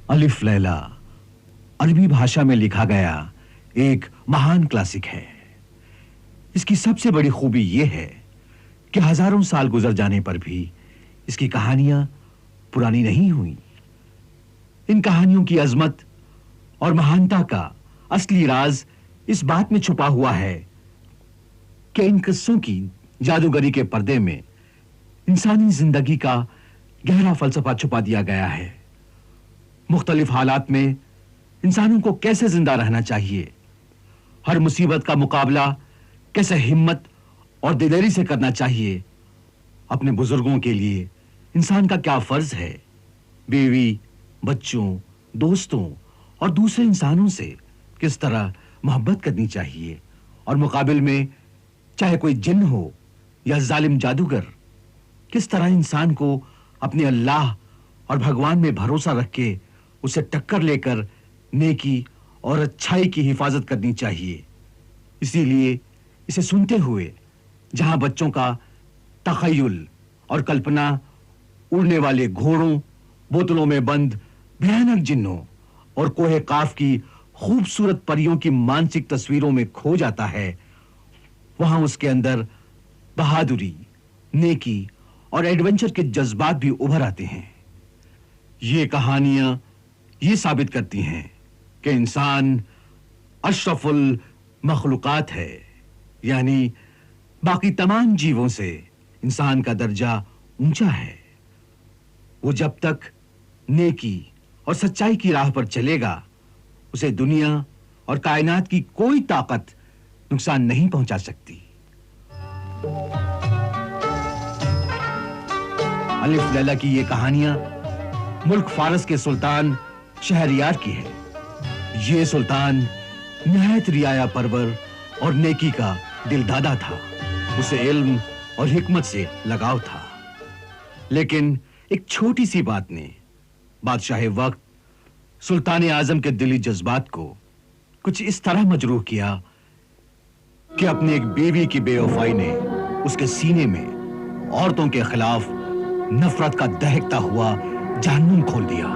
अलिफ लैला अरबी भाषा में लिखा गया एक महान क्लासिक है। इसकी सबसे बड़ी खूबी यह है कि हजारों साल गुजर जाने पर भी इसकी कहानियां पुरानी नहीं हुई। इन कहानियों की अजमत और महानता का असली राज इस बात में छुपा हुआ है कि इन किस्सों की जादूगरी के पर्दे में इंसानी जिंदगी का गहरा फलसफा छुपा दिया गया है। मुख्तलिफ हालात में इंसानों को कैसे जिंदा रहना चाहिए, हर मुसीबत का मुकाबला कैसे हिम्मत और दिलेरी से करना चाहिए, अपने बुजुर्गों के लिए इंसान का क्या फर्ज है, बीवी, बच्चों, दोस्तों और दूसरे इंसानों से किस तरह मोहब्बत करनी चाहिए, और मुकाबिल में चाहे कोई जिन्न हो या जालिम जादूगर, किस तरह इंसान को अपने अल्लाह और भगवान में भरोसा रख के उसे टक्कर लेकर नेकी और अच्छाई की हिफाजत करनी चाहिए। इसीलिए इसे सुनते हुए जहां बच्चों का तखय्युल और कल्पना उड़ने वाले घोड़ों, बोतलों में बंद भयानक जिन्नों और कोहे काफ की खूबसूरत परियों की मानसिक तस्वीरों में खो जाता है, वहां उसके अंदर बहादुरी, नेकी और एडवेंचर के जज्बात भी उभर आते हैं। ये कहानियां ये साबित करती हैं कि इंसान अशरफुल मखलूकात है, यानी बाकी तमाम जीवों से इंसान का दर्जा ऊंचा है। वो जब तक नेकी और सच्चाई की राह पर चलेगा, उसे दुनिया और कायनात की कोई ताकत नुकसान नहीं पहुंचा सकती। अलिफ लैला की ये कहानियां मुल्क फारस के सुल्तान शहरयार की है। ये सुल्तान निहायत रियाया परवर और नेकी का दिलदादा था। उसे इल्म और हिकमत से लगाव था, लेकिन एक छोटी सी बात ने बादशाह वक्त सुल्तान आजम के दिली जज्बात को कुछ इस तरह मजरूह किया कि अपनी एक बीवी की बेवफाई ने उसके सीने में औरतों के खिलाफ नफरत का दहकता हुआ जहन्नुम खोल दिया।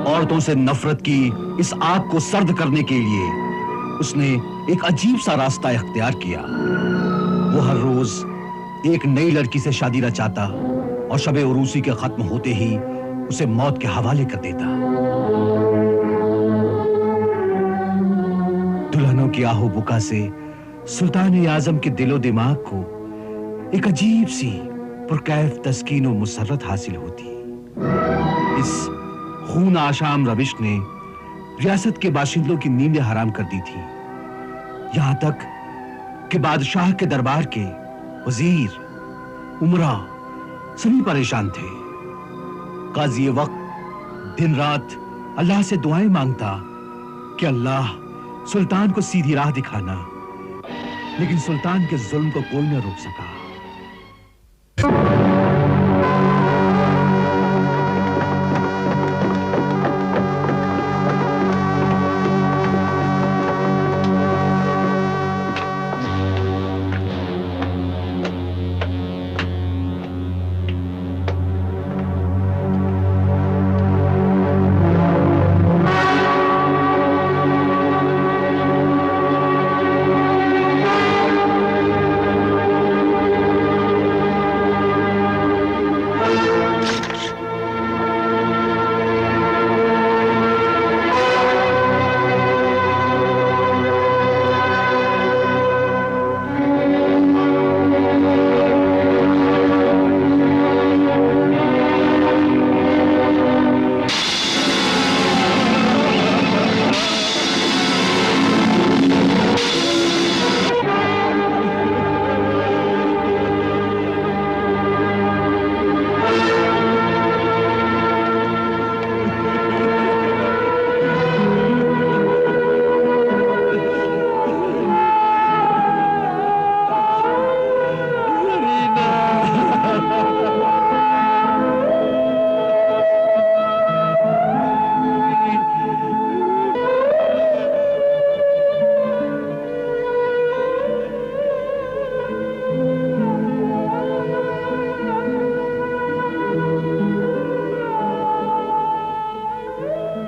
औरतों से नफरत की इस आग को सर्द करने के लिए उसने एक अजीब सा रास्ता इख्तियार किया। वो हर रोज एक नई लड़की से शादी रचाता और शबे उरूसी के खत्म होते ही उसे मौत के हवाले कर देता। दुल्हनों की आहो बुका से सुल्तान आजम के दिलो दिमाग को एक अजीब सी पुरकैफ तस्कीन और मुसर्रत हासिल होती। इस खून आशाम रविश ने रियासत के बाशिंदों की नींदें हराम कर दी थी, यहां तक कि बादशाह के दरबार के वजीर, उमरा सभी परेशान थे। काजी वक्त दिन रात अल्लाह से दुआएं मांगता कि अल्लाह सुल्तान को सीधी राह दिखाना, लेकिन सुल्तान के जुल्म को कोई न रोक सका।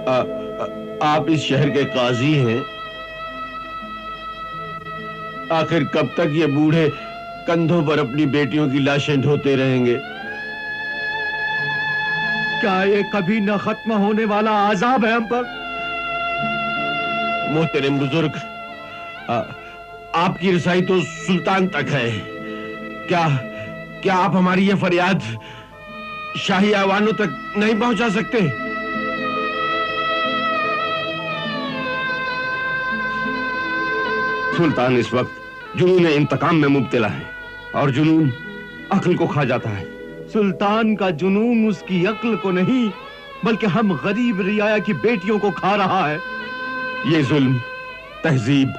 आप इस शहर के काजी हैं। आखिर कब तक ये बूढ़े कंधों पर अपनी बेटियों की लाशें ढोते रहेंगे? क्या ये कभी न खत्म होने वाला आजाब है हम पर? मोहतरम बुजुर्ग, आपकी रसाई तो सुल्तान तक है। क्या आप हमारी ये फरियाद शाही आवानों तक नहीं पहुंचा सकते? सुल्तान इस वक्त जुनून इंतकाम में मुब्तला है और जुनून अक्ल को खा जाता है। सुल्तान का जुनून उसकी अक्ल को नहीं बल्कि हम गरीब रियाया की बेटियों को खा रहा है। ये जुल्म तहजीब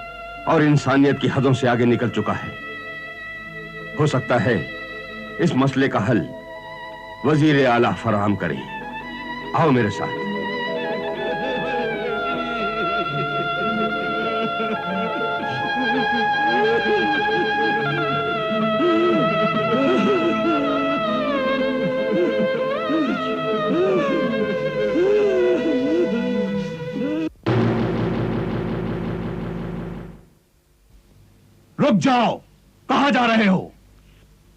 और इंसानियत की हदों से आगे निकल चुका है। हो सकता है इस मसले का हल वजीर आला फराहम करें। आओ मेरे साथ। रुक जाओ, कहां जा रहे हो?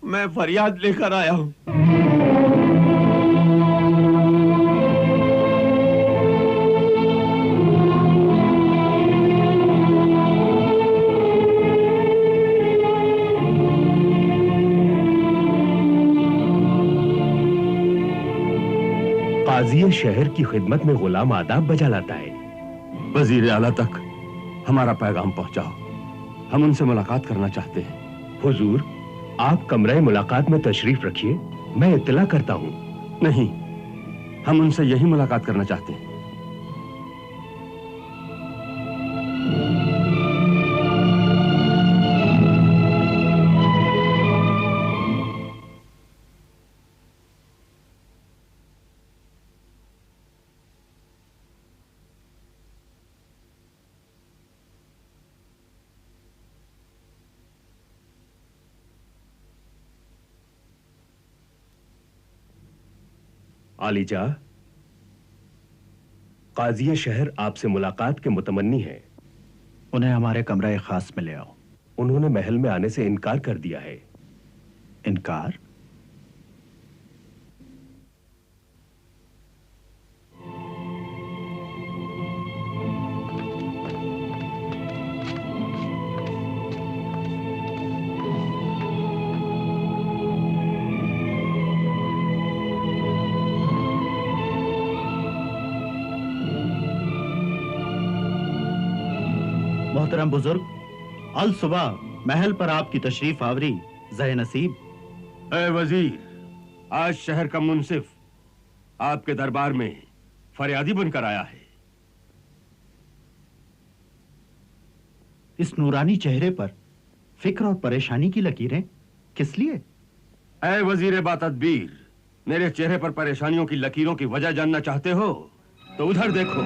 मैं फरियाद लेकर आया हूं। काजी शहर की खिदमत में गुलाम आदाब बजा लाता है। वजीर आला तक हमारा पैगाम पहुंचाओ, हम उनसे मुलाकात करना चाहते हैं। हुजूर, आप कमरे मुलाकात में तशरीफ रखिए, मैं इत्तला करता हूं। नहीं, हम उनसे यही मुलाकात करना चाहते हैं। आलीजा, काजी शहर आपसे मुलाकात के मुतमन्नी हैं। उन्हें हमारे कमरे खास में ले आओ। उन्होंने महल में आने से इनकार कर दिया है। इनकार? मोहतरम बुजुर्ग, अल सुबह महल पर आपकी तशरीफ आवरी ज़े नसीब। ऐ वजीर, आज शहर का मुंसिफ आपके दरबार में फरियादी बनकर आया है। इस नूरानी चेहरे पर फिक्र और परेशानी की लकीरें किस लिए? ऐ वजीर बातदबीर, मेरे चेहरे पर परेशानियों की लकीरों की वजह जानना चाहते हो तो उधर देखो।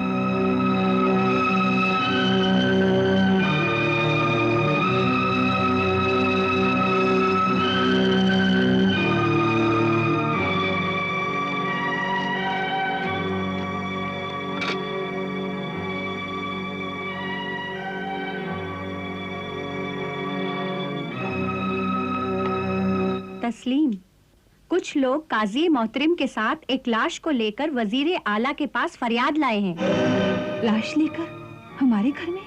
तस्लीम, कुछ लोग काजी मोहतरम के साथ एक लाश को लेकर वजीर आला के पास फरियाद लाए हैं। लाश लेकर हमारे घर में?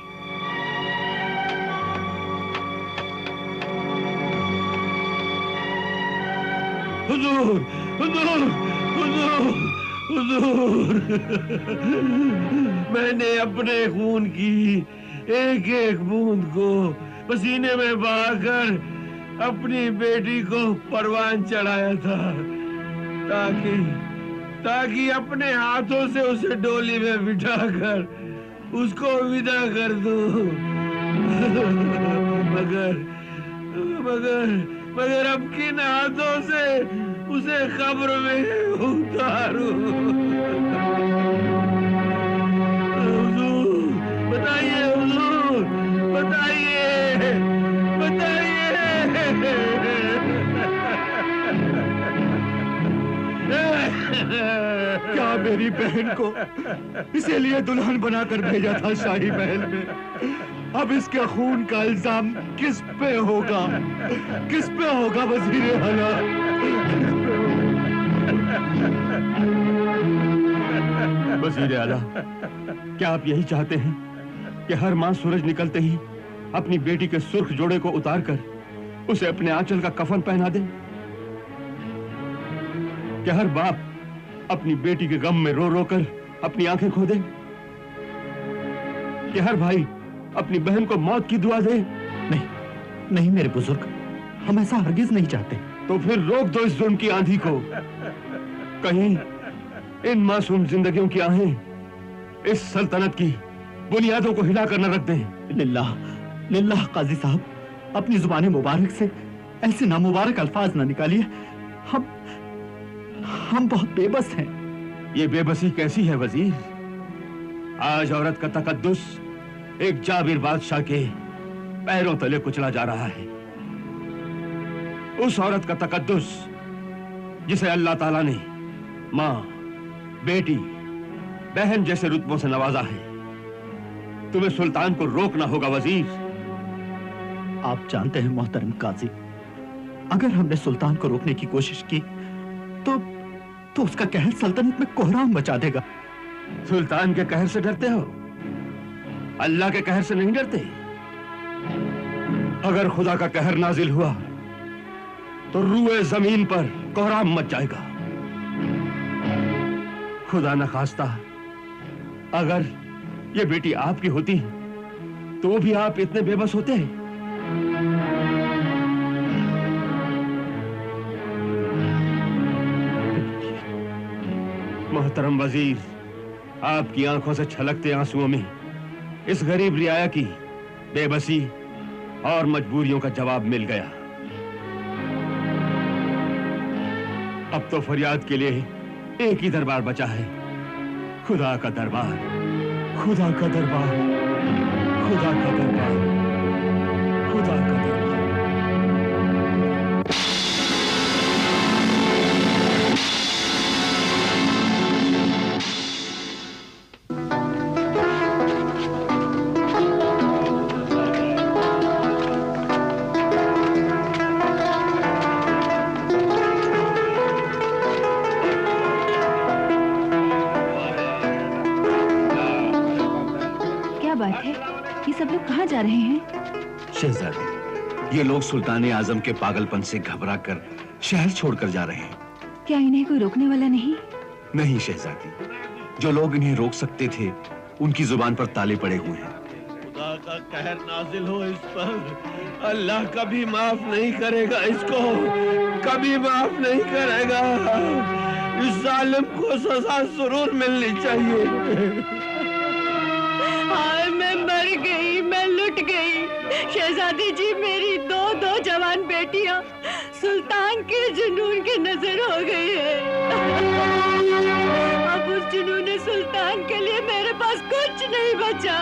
हुजूर, हुजूर, हुजूर, हुजूर, मैंने अपने खून की एक एक बूंद को पसीने में बहाकर अपनी बेटी को परवान चढ़ाया था ताकि अपने हाथों से उसे डोली में बिठाकर उसको विदा कर दूं। मगर मगर मगर अब किन हाथों से उसे कब्र में उतारूं? हुजूर, बताइए हुजूर, बताइए, बताइए। क्या मेरी बहन को इसीलिए दुल्हन बनाकर भेजा था शाही महल में। अब इसके खून का इल्जाम किस पे होगा? किस पे होगा वजीर आला? वजीर आला, क्या आप यही चाहते हैं कि हर मां सूरज निकलते ही अपनी बेटी के सुर्ख जोड़े को उतारकर उसे अपने आंचल का कफन पहना दे? क्या हर बाप अपनी बेटी के गम में रो रो कर अपनी आंखें खो दे? कि हर भाई अपनी बहन को मौत की दुआ दे? नहीं, नहीं मेरे बुजुर्ग, हम ऐसा हरगिज नहीं चाहते। तो फिर रोक दो इस जुल्म की आंधी को। कहीं इन मासूम जिंदगियों की आहें इस सल्तनत की बुनियादों को हिलाकर न रख दें। लिल्लाह, लिल्लाह काजी साहब, अपनी जुबान मुबारक से ऐसे नामुबारक अल्फाज ना निकालिए। हम बहुत बेबस हैं। ये बेबसी कैसी है वजीर? आज औरत का तकद्दुस एक जाबिर बादशाह के पैरों तले कुचला जा रहा है। उस औरत का तकद्दुस जिसे अल्लाह ताला ने मां, बेटी, बहन जैसे रुतबों से नवाजा है। तुम्हें सुल्तान को रोकना होगा वजीर। आप जानते हैं मोहतरम काजी, अगर हमने सुल्तान को रोकने की कोशिश की तो उसका कहर सल्तनत में कोहराम मचा देगा। सुल्तान के कहर से डरते हो? अल्लाह के कहर से नहीं डरते? अगर खुदा का कहर नाजिल हुआ तो रूए जमीन पर कोहराम मच जाएगा। खुदा न खास्ता अगर ये बेटी आपकी होती तो भी आप इतने बेबस होते? मोहतरम वजीर, आपकी आंखों से छलकते आंसुओं में इस गरीब रियाया की बेबसी और मजबूरियों का जवाब मिल गया। अब तो फरियाद के लिए एक ही दरबार बचा है, खुदा का दरबार, खुदा का दरबार, खुदा का दरबार, खुदा का दरबार। सब लोग कहाँ जा रहे हैं? शहजादी, ये लोग सुल्तान आजम के पागलपन से घबराकर शहर छोड़कर जा रहे हैं। क्या इन्हें कोई रोकने वाला नहीं? नहीं शहजादी, जो लोग इन्हें रोक सकते थे उनकी जुबान पर ताले पड़े हुए हैं। खुदा का कहर नाजिल हो इस पर। अल्लाह कभी माफ नहीं करेगा इसको, कभी माफ नहीं करेगा। इस जालिम को सजा जरूर मिलनी चाहिए। मैं मर गई, मैं लुट गई। शहजादी जी, मेरी दो जवान बेटियां सुल्तान के जुनून के नजर हो गई है। अब उस जुनून सुल्तान के लिए मेरे पास कुछ नहीं बचा।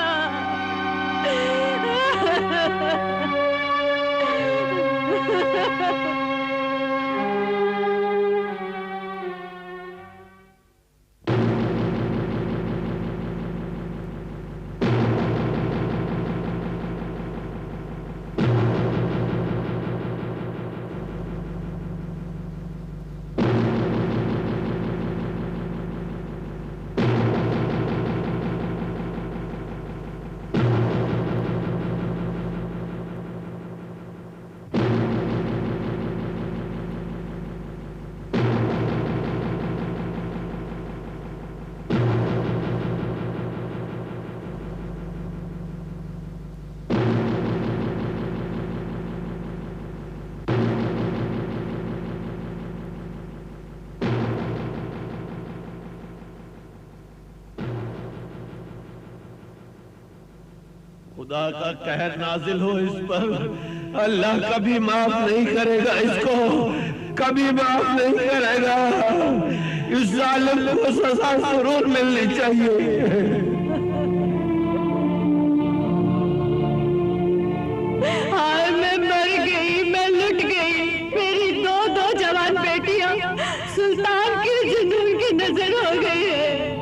खुदा का कहर नाजिल हो इस पर। अल्लाह कभी माफ नहीं करेगा इसको, कभी माफ नहीं करेगा। इस जालिम को सजा जरूर मिलनी चाहिए। हाय, मैं मर गई, मैं लुट गई। मेरी दो जवान बेटियां सुल्तान के जुनून की नजर हो गई है।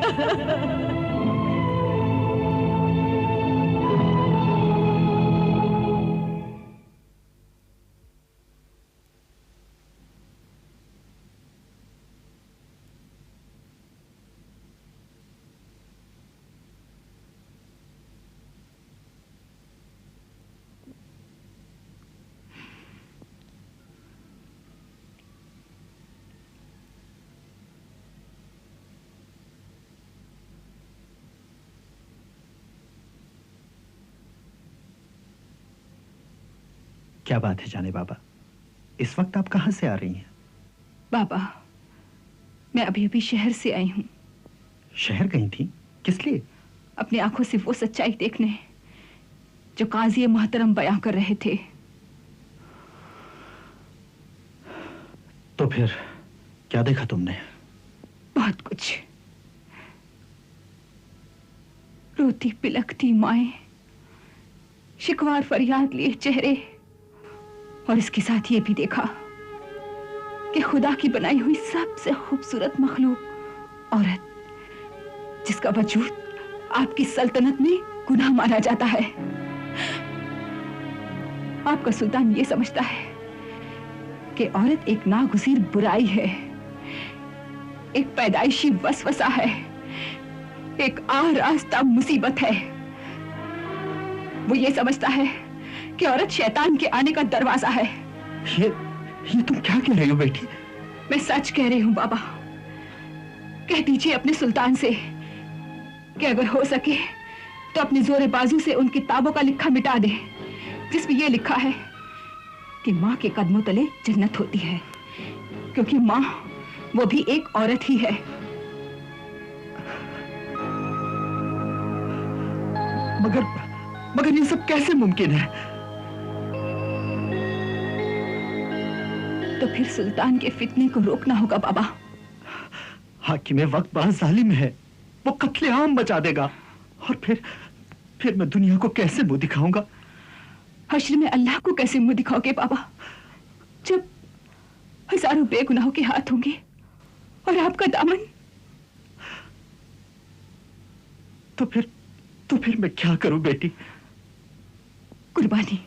क्या बात है जाने बाबा, इस वक्त आप कहां से आ रही हैं? बाबा, मैं अभी अभी शहर से आई हूँ। शहर गई थी? किस लिए? अपनी आंखों से वो सच्चाई देखने जो काजी मोहतरम बयां कर रहे थे। तो फिर क्या देखा तुमने? बहुत कुछ। रोती पिलकती माएं, शिकवार फरियाद लिए चेहरे, और इसके साथ ये भी देखा कि खुदा की बनाई हुई सबसे खूबसूरत मखलूक औरत, जिसका वजूद आपकी सल्तनत में गुनाह माना जाता है। आपका सुल्तान ये समझता है कि औरत एक नागुज़ीर बुराई है, एक पैदाइशी वसवसा है, एक आरास्ता मुसीबत है। वो ये समझता है कि औरत शैतान के आने का दरवाजा है। ये तुम क्या कह रही हो बेटी? मैं सच कह रही हूँ बाबा। कह दीजिए अपने सुल्तान से कि अगर हो सके तो अपने जोरे बाजू से उन किताबों का लिखा मिटा दे जिसमें यह लिखा है कि माँ के कदमों तले जन्नत होती है, क्योंकि माँ वो भी एक औरत ही है। मगर ये सब कैसे मुमकिन है? तो फिर सुल्तान के फितने को रोकना होगा बाबा। हाकिम वक्त बड़ा जालिम है, वो कत्लेआम मचा देगा, और फिर मैं दुनिया को कैसे मुंह दिखाऊंगा? हश्र में अल्लाह को कैसे मुंह दिखाओगे बाबा, जब हजारों बेगुनाहों के हाथ होंगे और आपका दामन? तो फिर मैं क्या करूं बेटी? कुर्बानी।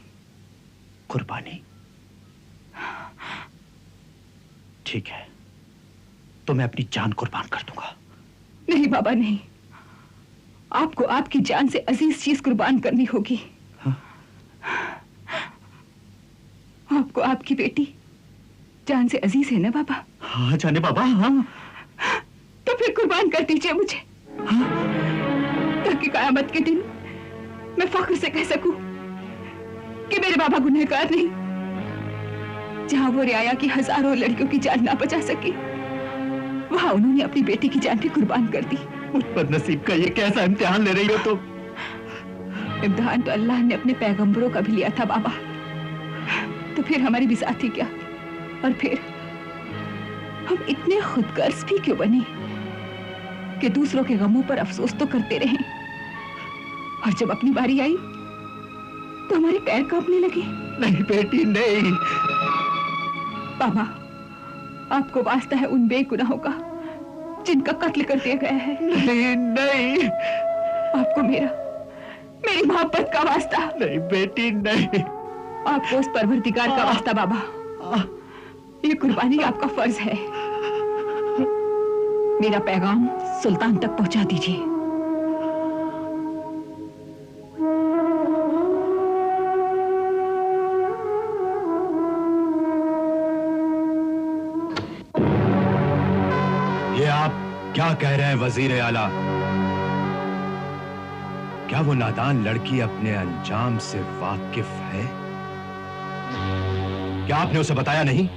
कुर्बानी? ठीक है, तो मैं अपनी जान कुर्बान कर दूंगा। नहीं बाबा नहीं, आपको आपकी जान से अजीज चीज कुर्बान करनी होगी। हाँ? आपको आपकी बेटी जान से अजीज है ना बाबा? हाँ जाने बाबा, हाँ। तो फिर कुर्बान कर दीजिए मुझे, हाँ? ताकि कयामत के दिन मैं फख्र से कह सकूं कि मेरे बाबा गुनहगार नहीं। जहां वो रियाया की हजारों लड़कियों की जान ना बचा सकी, वहां उन्होंने अपनी बेटी की जान भी कुर्बान कर दी। मुझ पर नसीब का ये कैसा इम्तिहान ले रही हो तुम? इम्तिहान तो अल्लाह ने अपने पैगंबरों का भी लिया था बाबा, तो फिर हमारी भी साथी क्या? और फिर हम इतने खुदगर्ज भी क्यों बने कि दूसरों के गमों पर अफसोस तो करते रहें, और जब अपनी बारी आई तो हमारे पैर कांपने लगे। नहीं बेटी नहीं। बाबा, आपको वास्ता है उन बेगुनाहों का जिनका कत्ल कर दिया गया है। नहीं नहीं, आपको मेरी मोहब्बत का वास्ता। नहीं बेटी नहीं। आपको उस परवरदिगार का वास्ता बाबा, ये कुर्बानी आपका फर्ज है। मेरा पैगाम सुल्तान तक पहुंचा दीजिए। ये आप क्या कह रहे हैं वजीर आला? क्या वो नादान लड़की अपने अंजाम से वाकिफ है? क्या आपने उसे बताया नहीं?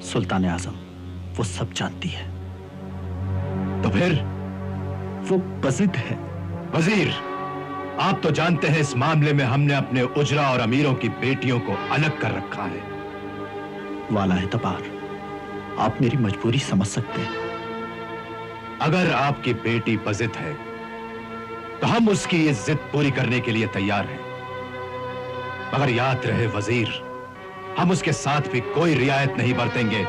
सुल्तान आजम वो सब जानती है। तो फिर? वो बज़िद है। वजीर, आप तो जानते हैं इस मामले में हमने अपने उजरा और अमीरों की बेटियों को अलग कर रखा है। वाला है तबार, आप मेरी मजबूरी समझ सकते हैं। अगर आपकी बेटी बज़िद है तो हम उसकी ये जिद पूरी करने के लिए तैयार हैं, मगर याद रहे वजीर, हम उसके साथ भी कोई रियायत नहीं बरतेंगे।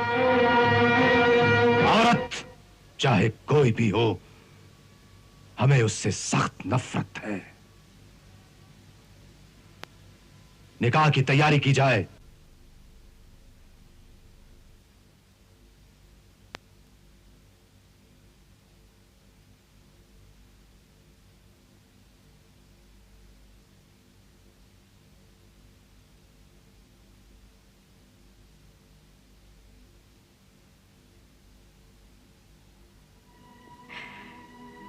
औरत चाहे कोई भी हो, हमें उससे सख्त नफरत है। निकाह की तैयारी की जाए।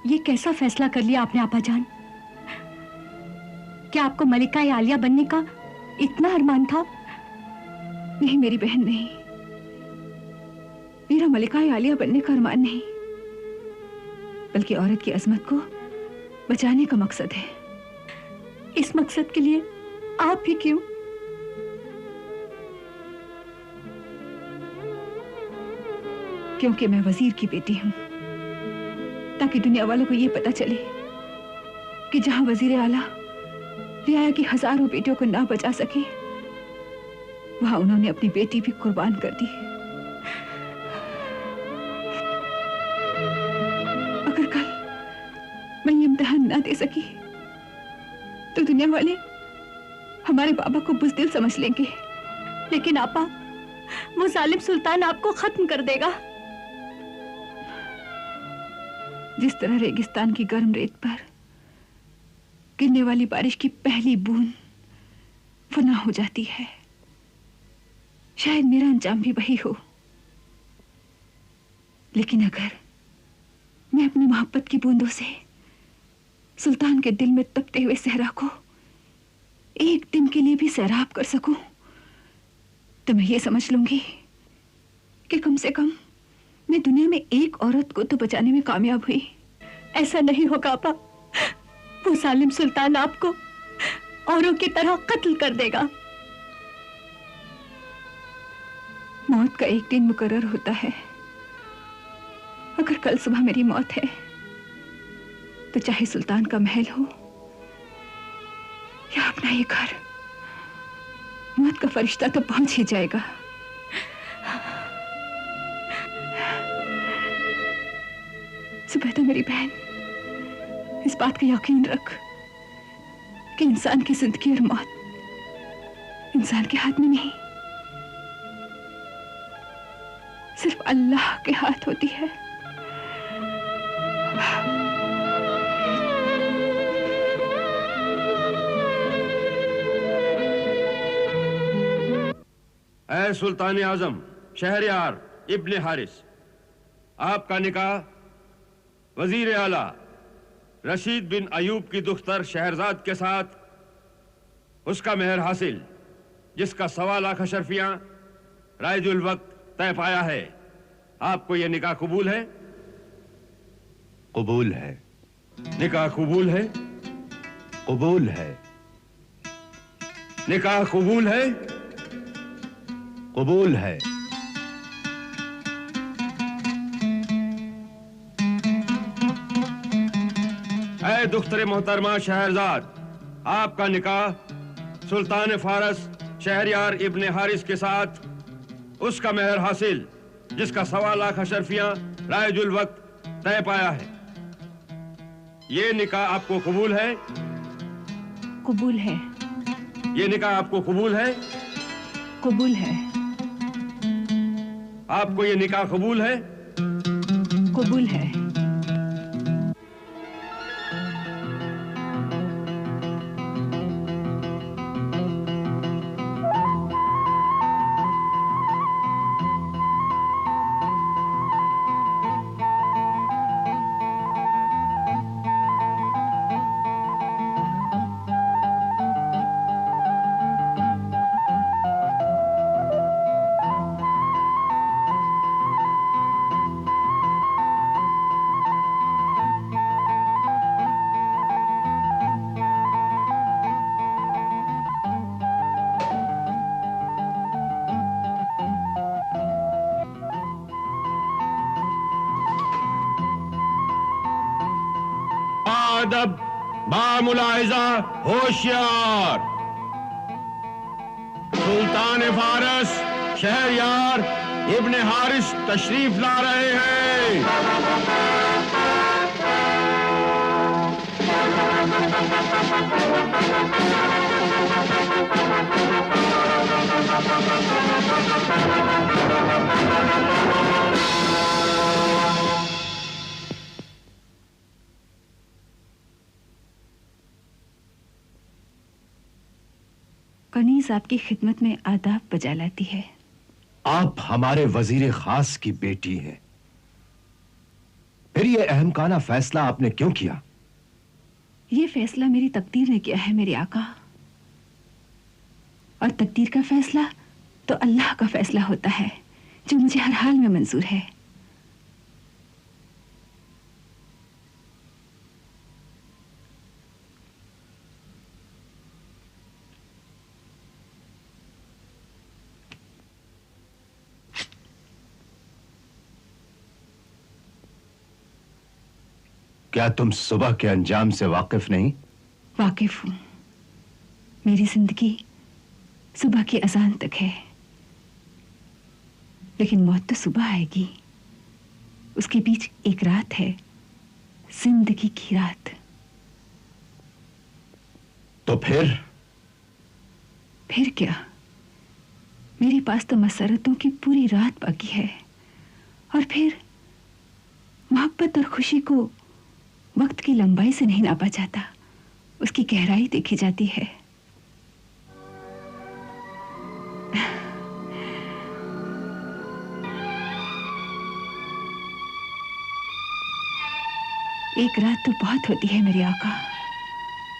ये कैसा फैसला कर लिया आपने आपा जान? क्या आपको मलिका आलिया बनने का इतना अरमान था? नहीं मेरी बहन, नहीं। मेरा मलिका आलिया बनने का अरमान नहीं, बल्कि औरत की अजमत को बचाने का मकसद है। इस मकसद के लिए आप भी क्यों? क्योंकि मैं वजीर की बेटी हूं, ताकि दुनिया वालों को यह पता चले कि जहां वजीर आला रियाया की हजारों बेटियों को ना बचा सके, वहां उन्होंने अपनी बेटी भी कुर्बान कर दी। अगर कल मैं ये इम्तिहान ना दे सकी तो दुनिया वाले हमारे बाबा को बुज़दिल समझ लेंगे, लेकिन आपा, वो जालिम सुल्तान आपको खत्म कर देगा। जिस तरह रेगिस्तान की गर्म रेत पर गिरने वाली बारिश की पहली बूंद फना हो जाती है, शायद मेरा अंजाम भी वही हो। लेकिन अगर मैं अपनी मोहब्बत की बूंदों से सुल्तान के दिल में तपते हुए सहरा को एक दिन के लिए भी सैराब कर सकूं, तो मैं ये समझ लूंगी कि कम से कम मैं दुनिया में एक औरत को तो बचाने में कामयाब हुई। ऐसा नहीं होगा आपा, वो जालिम सुल्तान आपको औरों की तरह कत्ल कर देगा। मौत का एक दिन मुकर्रर होता है। अगर कल सुबह मेरी मौत है तो चाहे सुल्तान का महल हो या अपना ये घर, मौत का फरिश्ता तो पहुंच ही जाएगा। सुबैदा मेरी बहन, इस बात का यकीन रख कि इंसान की जिंदगी और मौत इंसान के हाथ में नहीं, सिर्फ अल्लाह के हाथ होती है। ऐ सुल्तान आजम शहरयार इब्ने हारिस, आपका निकाह वजीर आला रशीद बिन अयूब की दुख्तर शहरजाद के साथ उसका मेहर हासिल, जिसका 1.25 लाख अशरफियां राइजुल वक्त तय पाया है। आपको यह निकाह कबूल है? कबूल है। निकाह कबूल है? कबूल है। निकाह कबूल है? कबूल है। ऐ दुख्तर मोहतरमा शहरजाद, आपका निकाह सुल्तान फारस शहरयार इब्ने हारिस के साथ उसका मेहर हासिल, जिसका 1.25 लाख अशरफियां राइजुल वक्त तय पाया है। ये निकाह आपको कबूल है? कबूल है। ये निकाह आपको कबूल है? कबूल है। आपको ये निकाह कबूल है? कबूल है। अदब, बामुलाहिजा, होशियार। सुल्तान फारस शहरयार इब्ने हारिस तशरीफ ला रहे हैं। कनीज आपकी खिदमत में आदाब बजा लाती है। आप हमारे वजीर खास की बेटी हैं, फिर यह अहमकाना फैसला आपने क्यों किया? यह फैसला मेरी तकदीर ने किया है मेरे आका। और तकदीर का फैसला तो अल्लाह का फैसला होता है, जो मुझे हर हाल में मंजूर है। क्या तुम सुबह के अंजाम से वाकिफ नहीं? वाकिफ हूं। मेरी जिंदगी सुबह की अजान तक है, लेकिन मौत तो सुबह आएगी। उसके बीच एक रात है, जिंदगी की रात। तो फिर क्या? मेरे पास तो मसरतों की पूरी रात बाकी है, और फिर मोहब्बत और खुशी को वक्त की लंबाई से नहीं नापा जाता, उसकी गहराई देखी जाती है। एक रात तो बहुत होती है मेरे आका।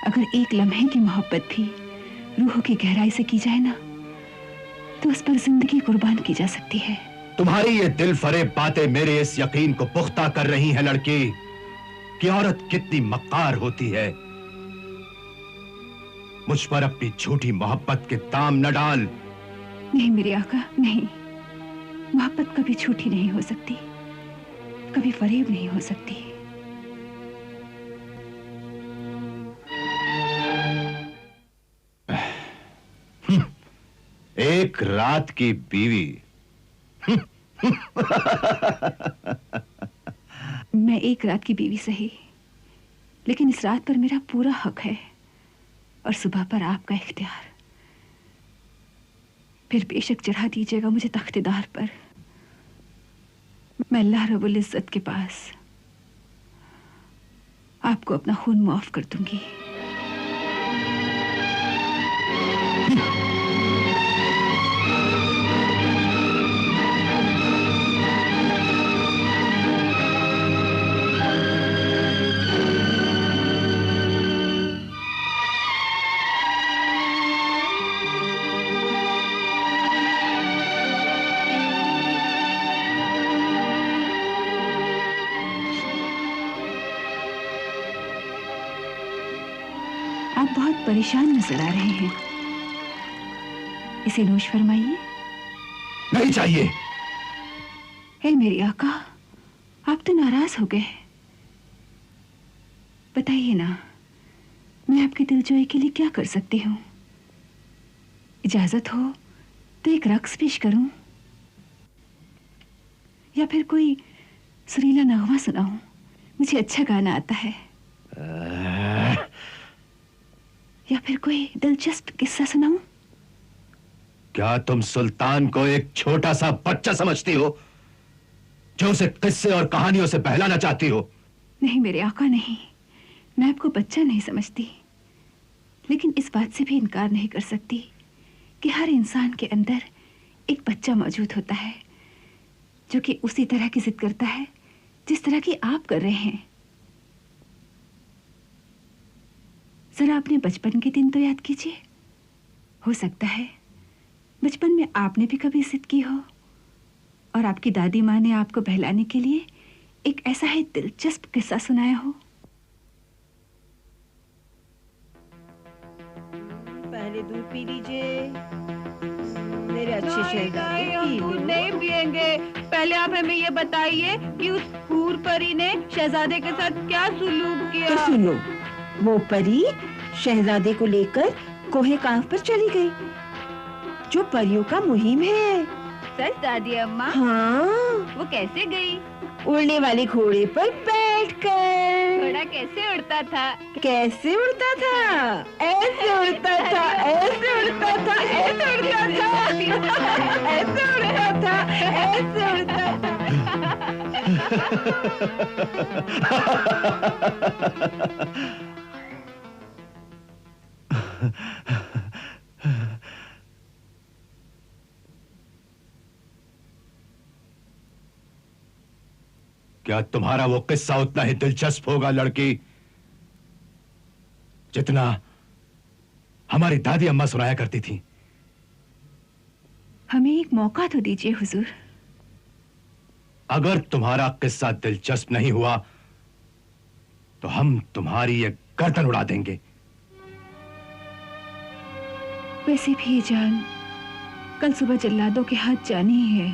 अगर एक लम्हे की मोहब्बत भी रूह की गहराई से की जाए ना, तो उस पर जिंदगी कुर्बान की जा सकती है। तुम्हारी ये दिल फरेब बातें मेरे इस यकीन को पुख्ता कर रही हैं लड़की, कि औरत कितनी मक्कार होती है। मुझ पर अपनी झूठी मोहब्बत के दाम न डाल। नहीं मेरे आका, नहीं। मोहब्बत कभी झूठी नहीं हो सकती, कभी फरेब नहीं हो सकती। एक रात की बीवी। मैं एक रात की बीवी सही, लेकिन इस रात पर मेरा पूरा हक है, और सुबह पर आपका इख्तियार। फिर बेशक चढ़ा दीजिएगा मुझे तख्तेदार पर। मैं अल्लाह रब्बुल इज्जत के पास आपको अपना खून माफ कर दूंगी। आप बहुत परेशान नजर आ रहे हैं, इसे नोश फरमाइए। नहीं चाहिए। हे मेरे आका, आप तो नाराज हो गए। बताइए ना, मैं आपकी दिलजोई के लिए क्या कर सकती हूँ? इजाजत हो तो एक रक्स पेश करूं, या फिर कोई सुरीला नगमा सुनाऊं? मुझे अच्छा गाना आता है। या फिर कोई दिलचस्प किस्सा सुनाऊं? क्या तुम सुल्तान को एक छोटा सा बच्चा समझती हो, जो उसे किस्से और कहानियों से बहलाना चाहती हो? नहीं मेरे आका, नहीं। मैं आपको बच्चा नहीं समझती, लेकिन इस बात से भी इनकार नहीं कर सकती कि हर इंसान के अंदर एक बच्चा मौजूद होता है, जो कि उसी तरह की जिद करता है जिस तरह की आप कर रहे हैं। जरा अपने बचपन के दिन तो याद कीजिए। हो सकता है बचपन में आपने भी कभी जिद की हो, और आपकी दादी माँ ने आपको बहलाने के लिए एक ऐसा ही दिलचस्प किस्सा सुनाया हो। पहले दूध पी लीजिए मेरे अच्छे शहजादे। दूध नहीं पिएंगे। पहले आप हमें ये बताइए कि उस हूर परी ने शहजादे के साथ क्या सुलूक किया। तो सुनो, वो परी शहजादे को लेकर कोहे काफ पर चली गई, जो परियों का मुहिम है। सच दादी अम्मा? हाँ। वो कैसे गई? उड़ने वाले घोड़े पर बैठकर। घोड़ा कैसे उड़ता था? कैसे उड़ता था? ऐसे उड़ता था, ऐसे उड़ता था, ऐसे उड़ता था, ऐसे उड़ता था, ऐसे उड़ता था। क्या तुम्हारा वो किस्सा उतना ही दिलचस्प होगा लड़की, जितना हमारी दादी अम्मा सुनाया करती थी? हमें एक मौका तो दीजिए हुजूर। अगर तुम्हारा किस्सा दिलचस्प नहीं हुआ तो हम तुम्हारी ये गर्दन उड़ा देंगे। वैसे भी ये जान कल सुबह जल्लादों के हाथ जानी ही है।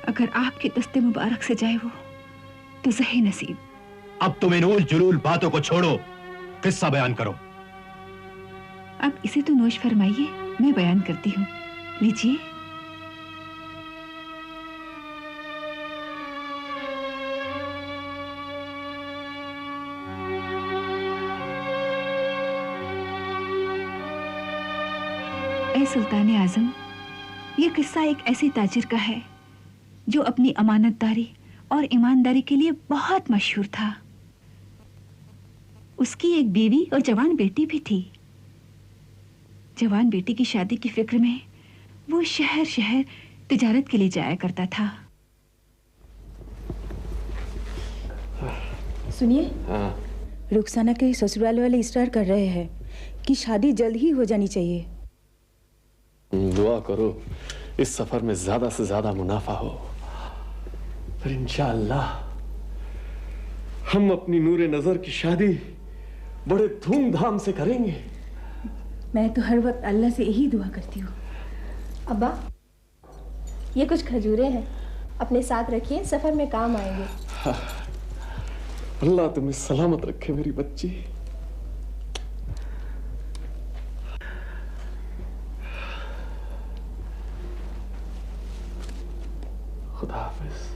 अगर आपके दस्ते मुबारक से जाए वो तो सही नसीब। अब तुम इन उल जुलूल बातों को छोड़ो, किस्सा बयान करो। अब इसे तो नोश फरमाइए, मैं बयान करती हूँ, लीजिए। ऐ सुल्तान आजम, ये किस्सा एक ऐसे ताजिर का है जो अपनी अमानतदारी और ईमानदारी के लिए बहुत मशहूर था। उसकी एक बीवी और जवान बेटी भी थी। जवान बेटी की शादी की फिक्र में वो शहर शहर तिजारत के लिए जाया करता था। सुनिए, रुखसाना के ससुराल वाले इसरार कर रहे हैं कि शादी जल्द ही हो जानी चाहिए। दुआ करो इस सफर में ज्यादा से ज्यादा मुनाफा हो, फिर इंशाअल्लाह हम अपनी नूरे नजर की शादी बड़े धूमधाम से करेंगे। मैं तो हर वक्त अल्लाह से यही दुआ करती हूँ। अब्बा, ये कुछ खजूरें हैं, अपने साथ रखिए, सफर में काम आएंगे। अल्लाह तुम्हें सलामत रखे मेरी बच्ची। खुदा हाफिज।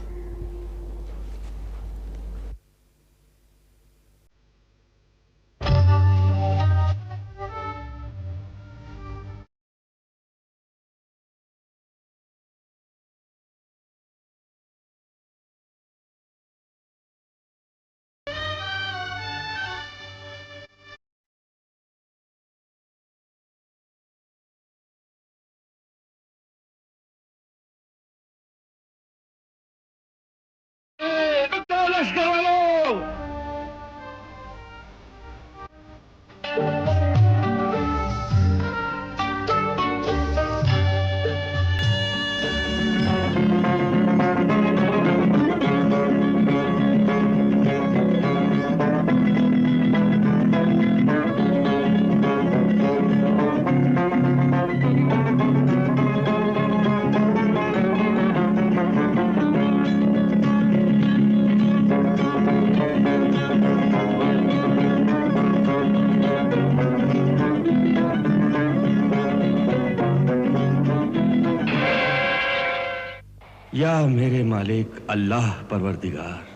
या मेरे मालिक अल्लाह परवरदिगार,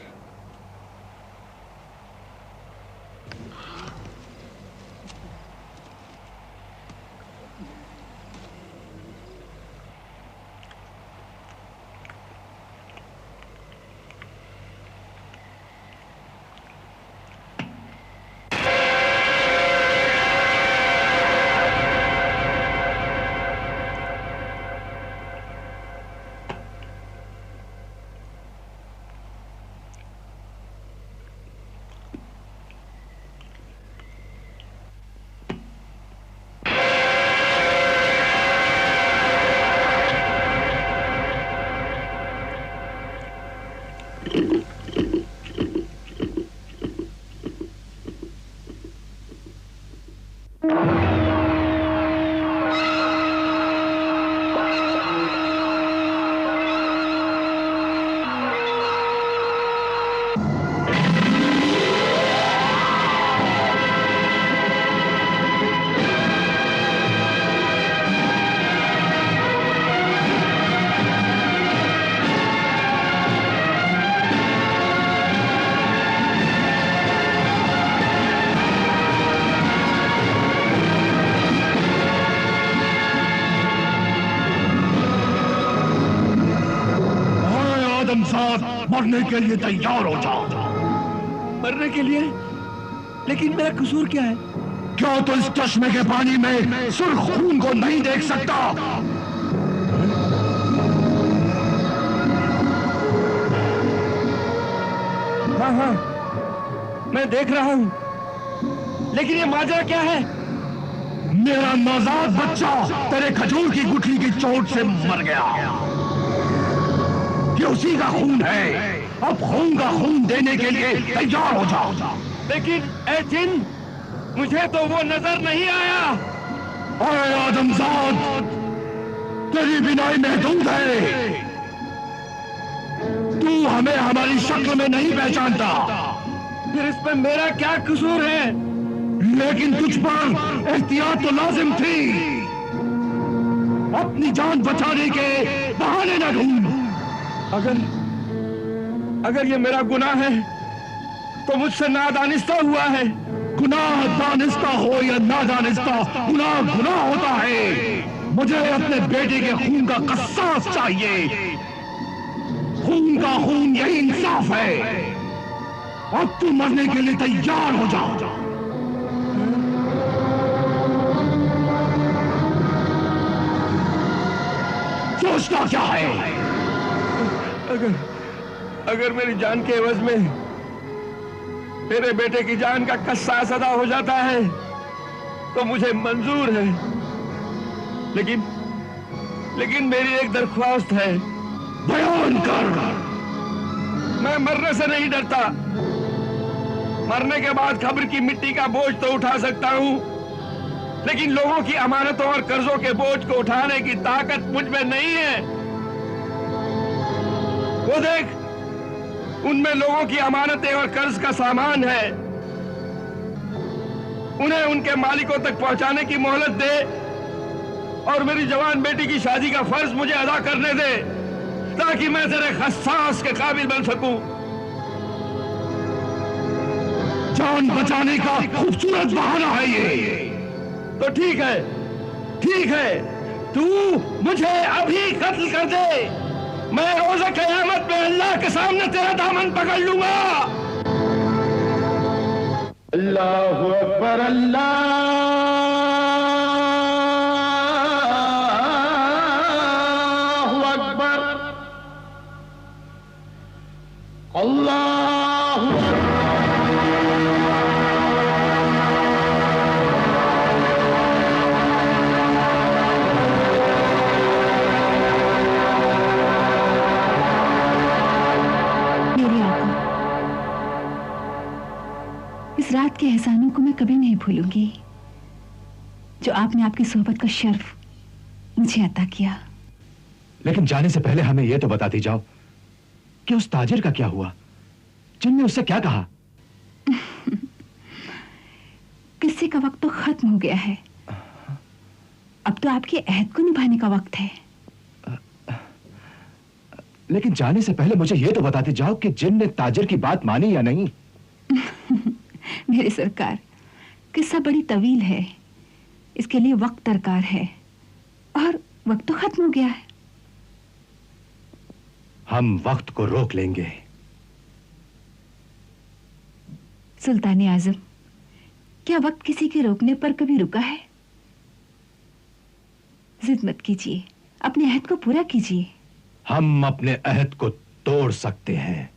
मरने के लिए तैयार हो जाओ। मरने के लिए? लेकिन मेरा कसूर क्या है? क्यों तो इस चश्मे के पानी में सुर्ख खून को नहीं देख सकता? हाँ हाँ, मैं देख रहा हूं, लेकिन ये माजरा क्या है? मेरा नौजाद बच्चा तेरे खजूर की गुठली की चोट से मर गया। ये उसी का खून है। अब खून का खून देने के लिए तैयार हो जाओ। लेकिन ए जिन, मुझे तो वो नजर नहीं आया। अरे आदमजाद, तेरी बिनाई महदूद है। तू हमें हमारी शक्ल में नहीं पहचानता। फिर इसमें मेरा क्या कसूर है? लेकिन तुझ पर एहतियात तो लाजिम थी। अपनी जान बचाने के बहाने न ढूंढ। अगर ये मेरा गुनाह है तो मुझसे नादानिस्ता हुआ है। गुनाह दानिस्ता हो या नादानिस्ता, गुनाह गुनाह होता है। मुझे अपने बेटे के खून का कसास चाहिए। खून का खून, यही इंसाफ है। अब तू मरने के लिए तैयार हो जा। सोचता क्या है? अगर मेरी जान के एवज में मेरे बेटे की जान का कसास अदा हो जाता है तो मुझे मंजूर है। लेकिन मेरी एक दरख्वास्त है। बयान कर। मैं मरने से नहीं डरता। मरने के बाद कब्र की मिट्टी का बोझ तो उठा सकता हूं, लेकिन लोगों की अमानतों और कर्जों के बोझ को उठाने की ताकत मुझ में नहीं है। वो देख, उनमें लोगों की अमानतें और कर्ज का सामान है। उन्हें उनके मालिकों तक पहुंचाने की मोहलत दे और मेरी जवान बेटी की शादी का फर्ज मुझे अदा करने दे, ताकि मैं तेरे खस्सास के काबिल बन सकूं। जान बचाने का खूबसूरत बहाना है ये। तो ठीक है, तू मुझे अभी कत्ल कर दे। मैं रोज़े क़यामत में अल्लाह के सामने तेरा दामन पकड़ लूंगा। अल्लाहु अकबर, अल्लाहु अकबर, अल्लाहु अकबर। इस रात के एहसानों को मैं कभी नहीं भूलूंगी जो आपने आपकी सोहबत का शर्फ मुझे अता किया। लेकिन जाने से पहले हमें यह तो बताती जाओ कि उस ताजिर का क्या हुआ? जिनने उससे क्या कहा? किस्से का वक्त तो खत्म हो गया है। अब तो आपके अहद को निभाने का वक्त है। लेकिन जाने से पहले मुझे यह तो बताती जाओ कि जिन ने ताजिर की बात मानी या नहीं। मेरे सरकार, किस्सा बड़ी तवील है। इसके लिए वक्त दरकार है और वक्त तो खत्म हो गया है। हम वक्त को रोक लेंगे। सुल्तान आजम, क्या वक्त किसी के रोकने पर कभी रुका है? जिद मत कीजिए, अपने अहद को पूरा कीजिए। हम अपने अहद को तोड़ सकते हैं।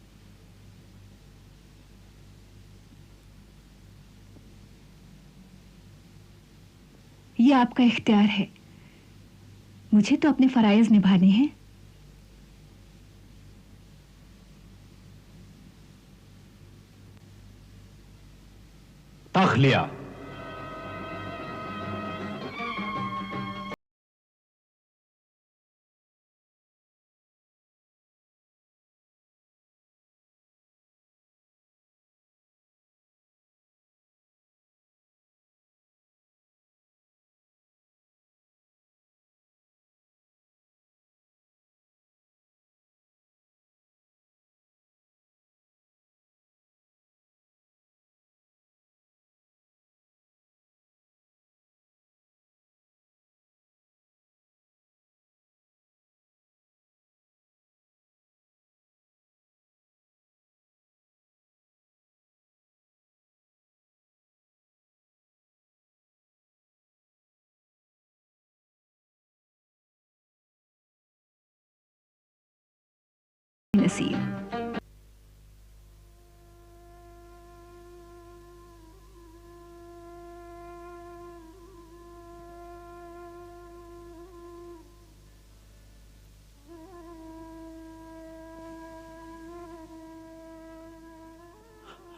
यह आपका इख्तियार है। मुझे तो अपने फराइज निभाने हैं। तख्लिया। नसीब।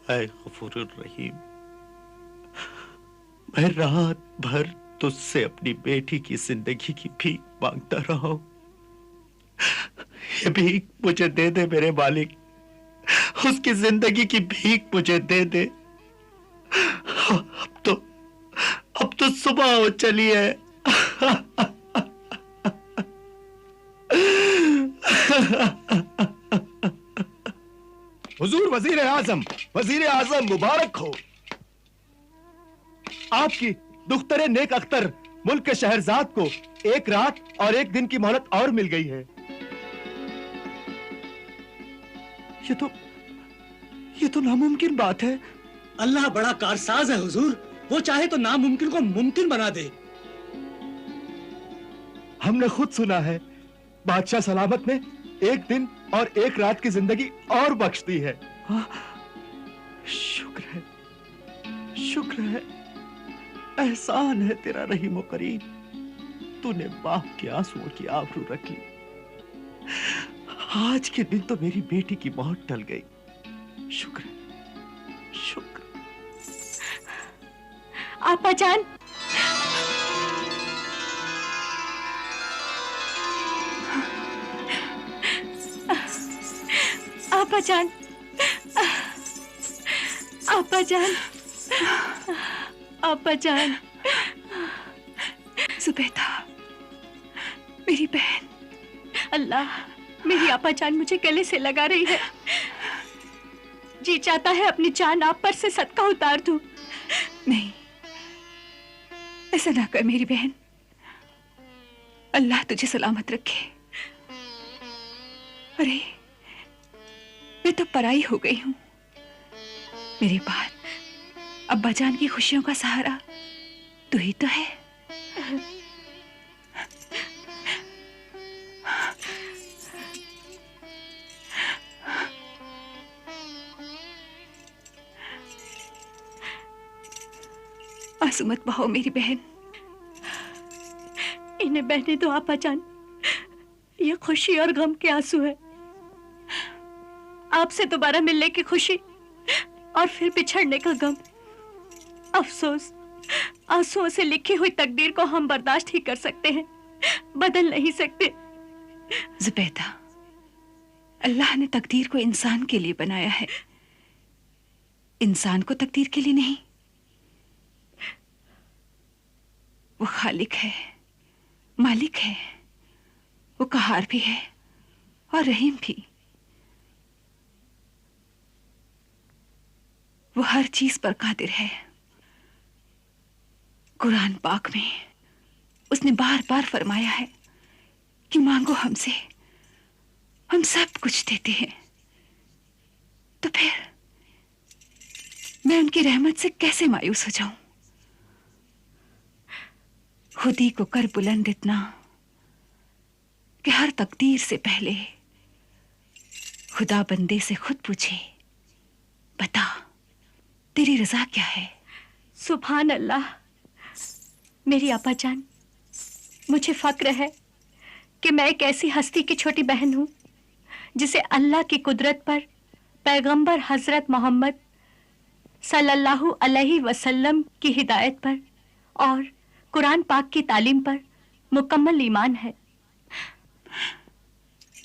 ऐ गफूरुर रहीम, मैं रात भर तुझसे अपनी बेटी की जिंदगी की भीख मांगता रहा हूं। ये भीख मुझे दे दे मेरे मालिक, उसकी जिंदगी की भीख मुझे दे दे। अब तो सुबह हो चली है। हुजूर वजीर आजम मुबारक हो। आपकी दुख्तरे नेक अख्तर मुल्क के शहरजाद को एक रात और एक दिन की मोहलत और मिल गई है। ये तो नामुमकिन बात है। अल्लाह बड़ा कारसाज है हुजूर, वो चाहे तो नामुमकिन को मुमकिन बना दे। हमने खुद सुना है बादशाह सलामत ने एक दिन और एक रात की जिंदगी और बख्श दी है। शुक्र है, एहसान है तेरा रहीम करीम। तूने बाप के आंसुओं की आबरू रख ली। आज के दिन तो मेरी बेटी की मौत टल गई। शुक्र आपा जान, आपा जान, आपा जान, आपा जान। जुबैदा, मेरी बहन। अल्लाह, मेरी आपा जान मुझे गले से लगा रही है। जी चाहता है अपनी जान आप पर से सदका उतार दूं। नहीं, ऐसा ना कर मेरी बहन। अल्लाह तुझे सलामत रखे। अरे, मैं तो पराई हो गई हूं। मेरे बाद अब्बा जान की खुशियों का सहारा तू ही तो है। आंसू मत बहाओ मेरी बहन। इन्हें बहने दो आपा जान, ये खुशी और गम के आंसू है। आपसे दोबारा मिलने की खुशी और फिर बिछड़ने का गम। अफसोस, आंसुओं से लिखी हुई तकदीर को हम बर्दाश्त ही कर सकते हैं, बदल नहीं सकते। जुबैदा, अल्लाह ने तकदीर को इंसान के लिए बनाया है, इंसान को तकदीर के लिए नहीं। वो खालिक है, मालिक है, वो कहार भी है और रहीम भी। वो हर चीज पर कादिर है। कुरान पाक में उसने बार बार फरमाया है कि मांगो हमसे, हम सब कुछ देते हैं। तो फिर मैं उनकी रहमत से कैसे मायूस हो जाऊं? खुद ही को कर बुलंद इतना कि हर तकदीर से पहले खुदा बंदे से खुद पूछे, बता तेरी रजा क्या है? सुभान अल्लाह। मेरी आपा जान, मुझे फक्र है कि मैं एक ऐसी हस्ती की छोटी बहन हूं जिसे अल्लाह की कुदरत पर पैगंबर हजरत मोहम्मद सल्लल्लाहु अलैहि वसल्लम की हिदायत पर और कुरान पाक की तालीम पर मुकम्मल ईमान है।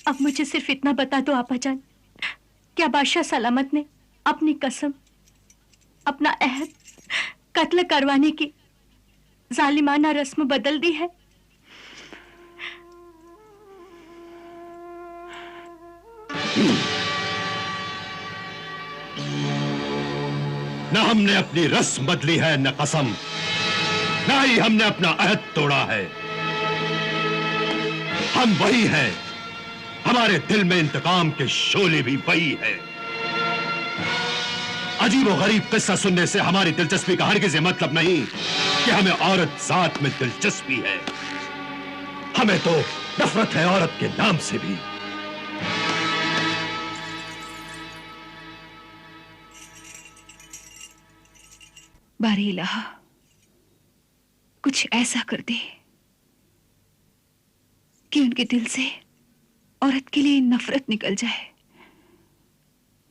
अब मुझे सिर्फ इतना बता दो आपा जान, क्या बादशाह सलामत ने अपनी कसम, अपना अहद कत्ल करवाने की जालिमाना रस्म बदल दी है? न हमने अपनी रस्म बदली है, न कसम, न ही हमने अपना अहद तोड़ा है। हम वही हैं, हमारे दिल में इंतकाम के शोले भी वही है। अजीब और गरीब किस्सा सुनने से हमारी दिलचस्पी का हरगिज़ मतलब नहीं कि हमें औरत जात में दिलचस्पी है। हमें तो नफरत है औरत के नाम से भी। बारी इलाहा, कुछ ऐसा कर दे कि उनके दिल से औरत के लिए नफरत निकल जाए।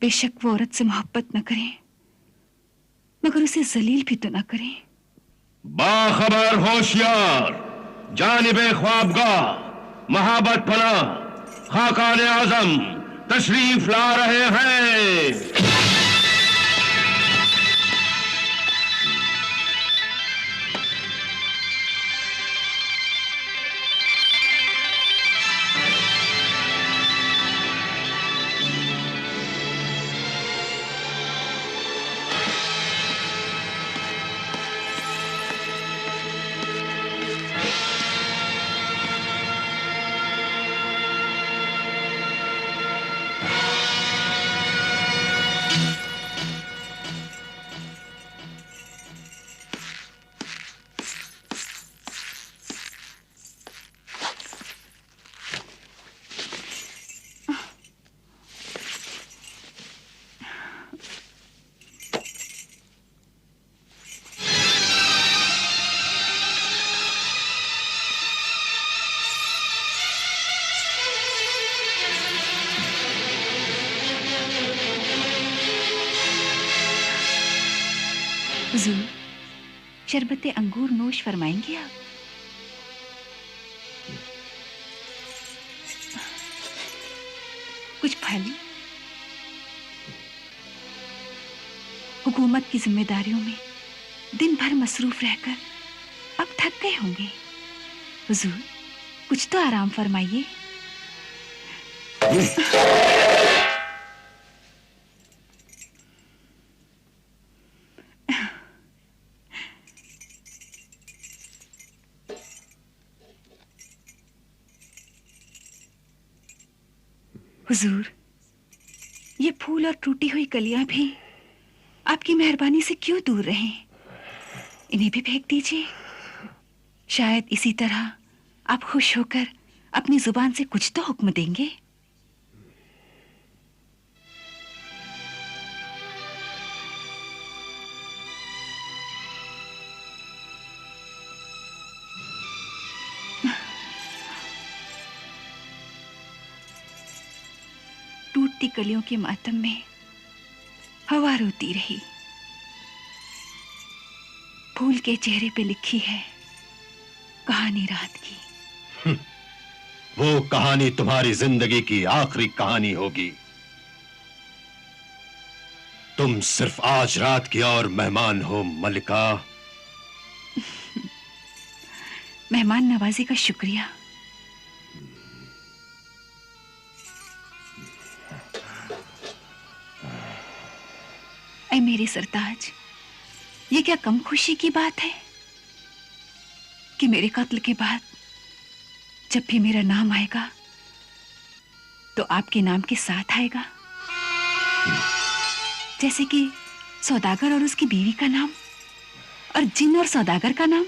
बेशक वो औरत से मोहब्बत न करें, मगर उसे जलील भी तो ना करें। बाखबर होशियार, जानिबे ख्वाबगाह, महाबत पना, खाकान आजम तशरीफ ला रहे हैं। हुजूर, शरबत अंगूर नोश फरमाएंगे आप? कुछ फल? हुकूमत की जिम्मेदारियों में दिन भर मसरूफ रहकर अब थक गए होंगे। हुजूर, कुछ तो आराम फरमाइए। हुजूर, ये फूल और टूटी हुई कलियां भी आपकी मेहरबानी से क्यों दूर रहें? इन्हें भी फेंक दीजिए। शायद इसी तरह आप खुश होकर अपनी जुबान से कुछ तो हुक्म देंगे। टूटती कलियों के मातम में हवा रोती रही। फूल के चेहरे पे लिखी है कहानी रात की। वो कहानी तुम्हारी जिंदगी की आखिरी कहानी होगी। तुम सिर्फ आज रात की और मेहमान हो मलिका। मेहमान नवाजी का शुक्रिया। ऐ मेरे सरताज, ये क्या कम खुशी की बात है कि मेरे कत्ल के बाद जब भी मेरा नाम आएगा तो आपके नाम के साथ आएगा, जैसे कि सौदागर और उसकी बीवी का नाम और जिन और सौदागर का नाम।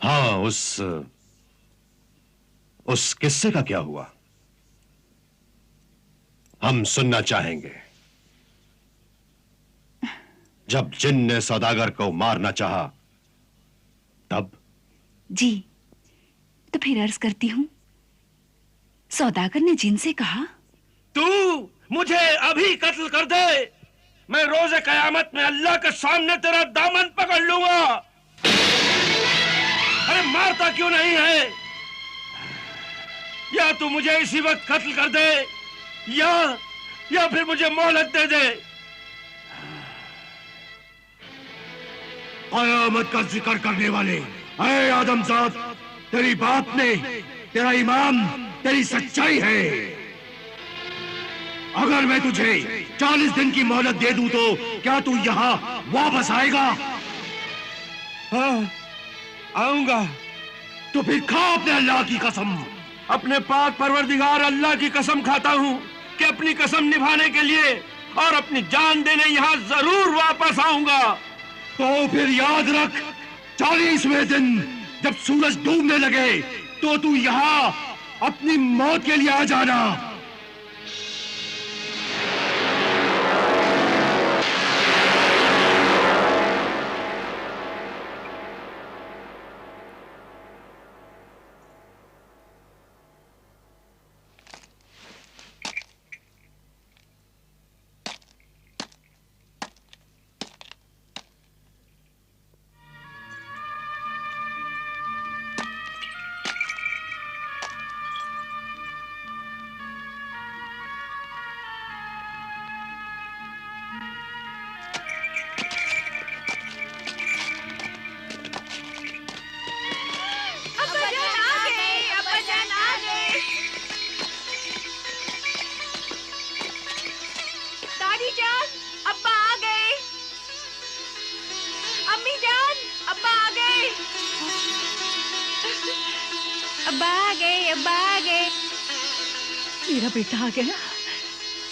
हाँ, उस किस्से का क्या हुआ? हम सुनना चाहेंगे। जब जिन ने सौदागर को मारना चाहा तब? जी, तो फिर अर्ज करती हूं, सौदागर ने जिन से कहा, तू मुझे अभी कत्ल कर दे, मैं रोज़े कयामत में अल्लाह के सामने तेरा दामन पकड़ लूंगा। अरे मारता क्यों नहीं है? या तू मुझे इसी वक्त कत्ल कर दे या फिर मुझे मोहलत दे दे। कयामत का जिक्र करने वाले, ऐ आदमजाद, तेरी बात ने, तेरा ईमान, तेरी सच्चाई है। अगर मैं तुझे 40 दिन की मोहलत दे दूं तो क्या तू यहाँ वापस आएगा? हाँ, आऊंगा। तो फिर खा अपने अल्लाह की कसम। अपने पाक परवरदिगार अल्लाह की कसम खाता हूँ कि अपनी कसम निभाने के लिए और अपनी जान देने यहाँ जरूर वापस आऊंगा। तो फिर याद रख, 40वें दिन जब सूरज डूबने लगे तो तू यहाँ अपनी मौत के लिए आ जाना। अब्बा आ गए, अब्बा आ गए, अब्बा आ गए। मेरा बेटा आ गया,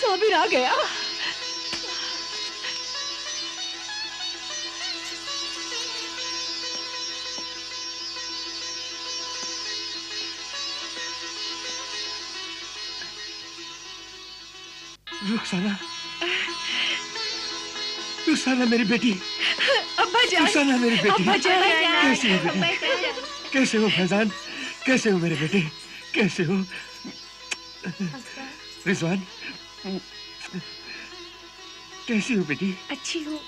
साबिर आ गया। रुखसाना, रुखसाना मेरी बेटी। अब्बा जान, रुखसाना मेरी बेटी। अब्बा जान, कैसी हो बेटी? कैसे हो फैजान? कैसे हो मेरे बेटे? कैसे हो रिजवान? कैसी हो बेटी? अच्छी हूँ।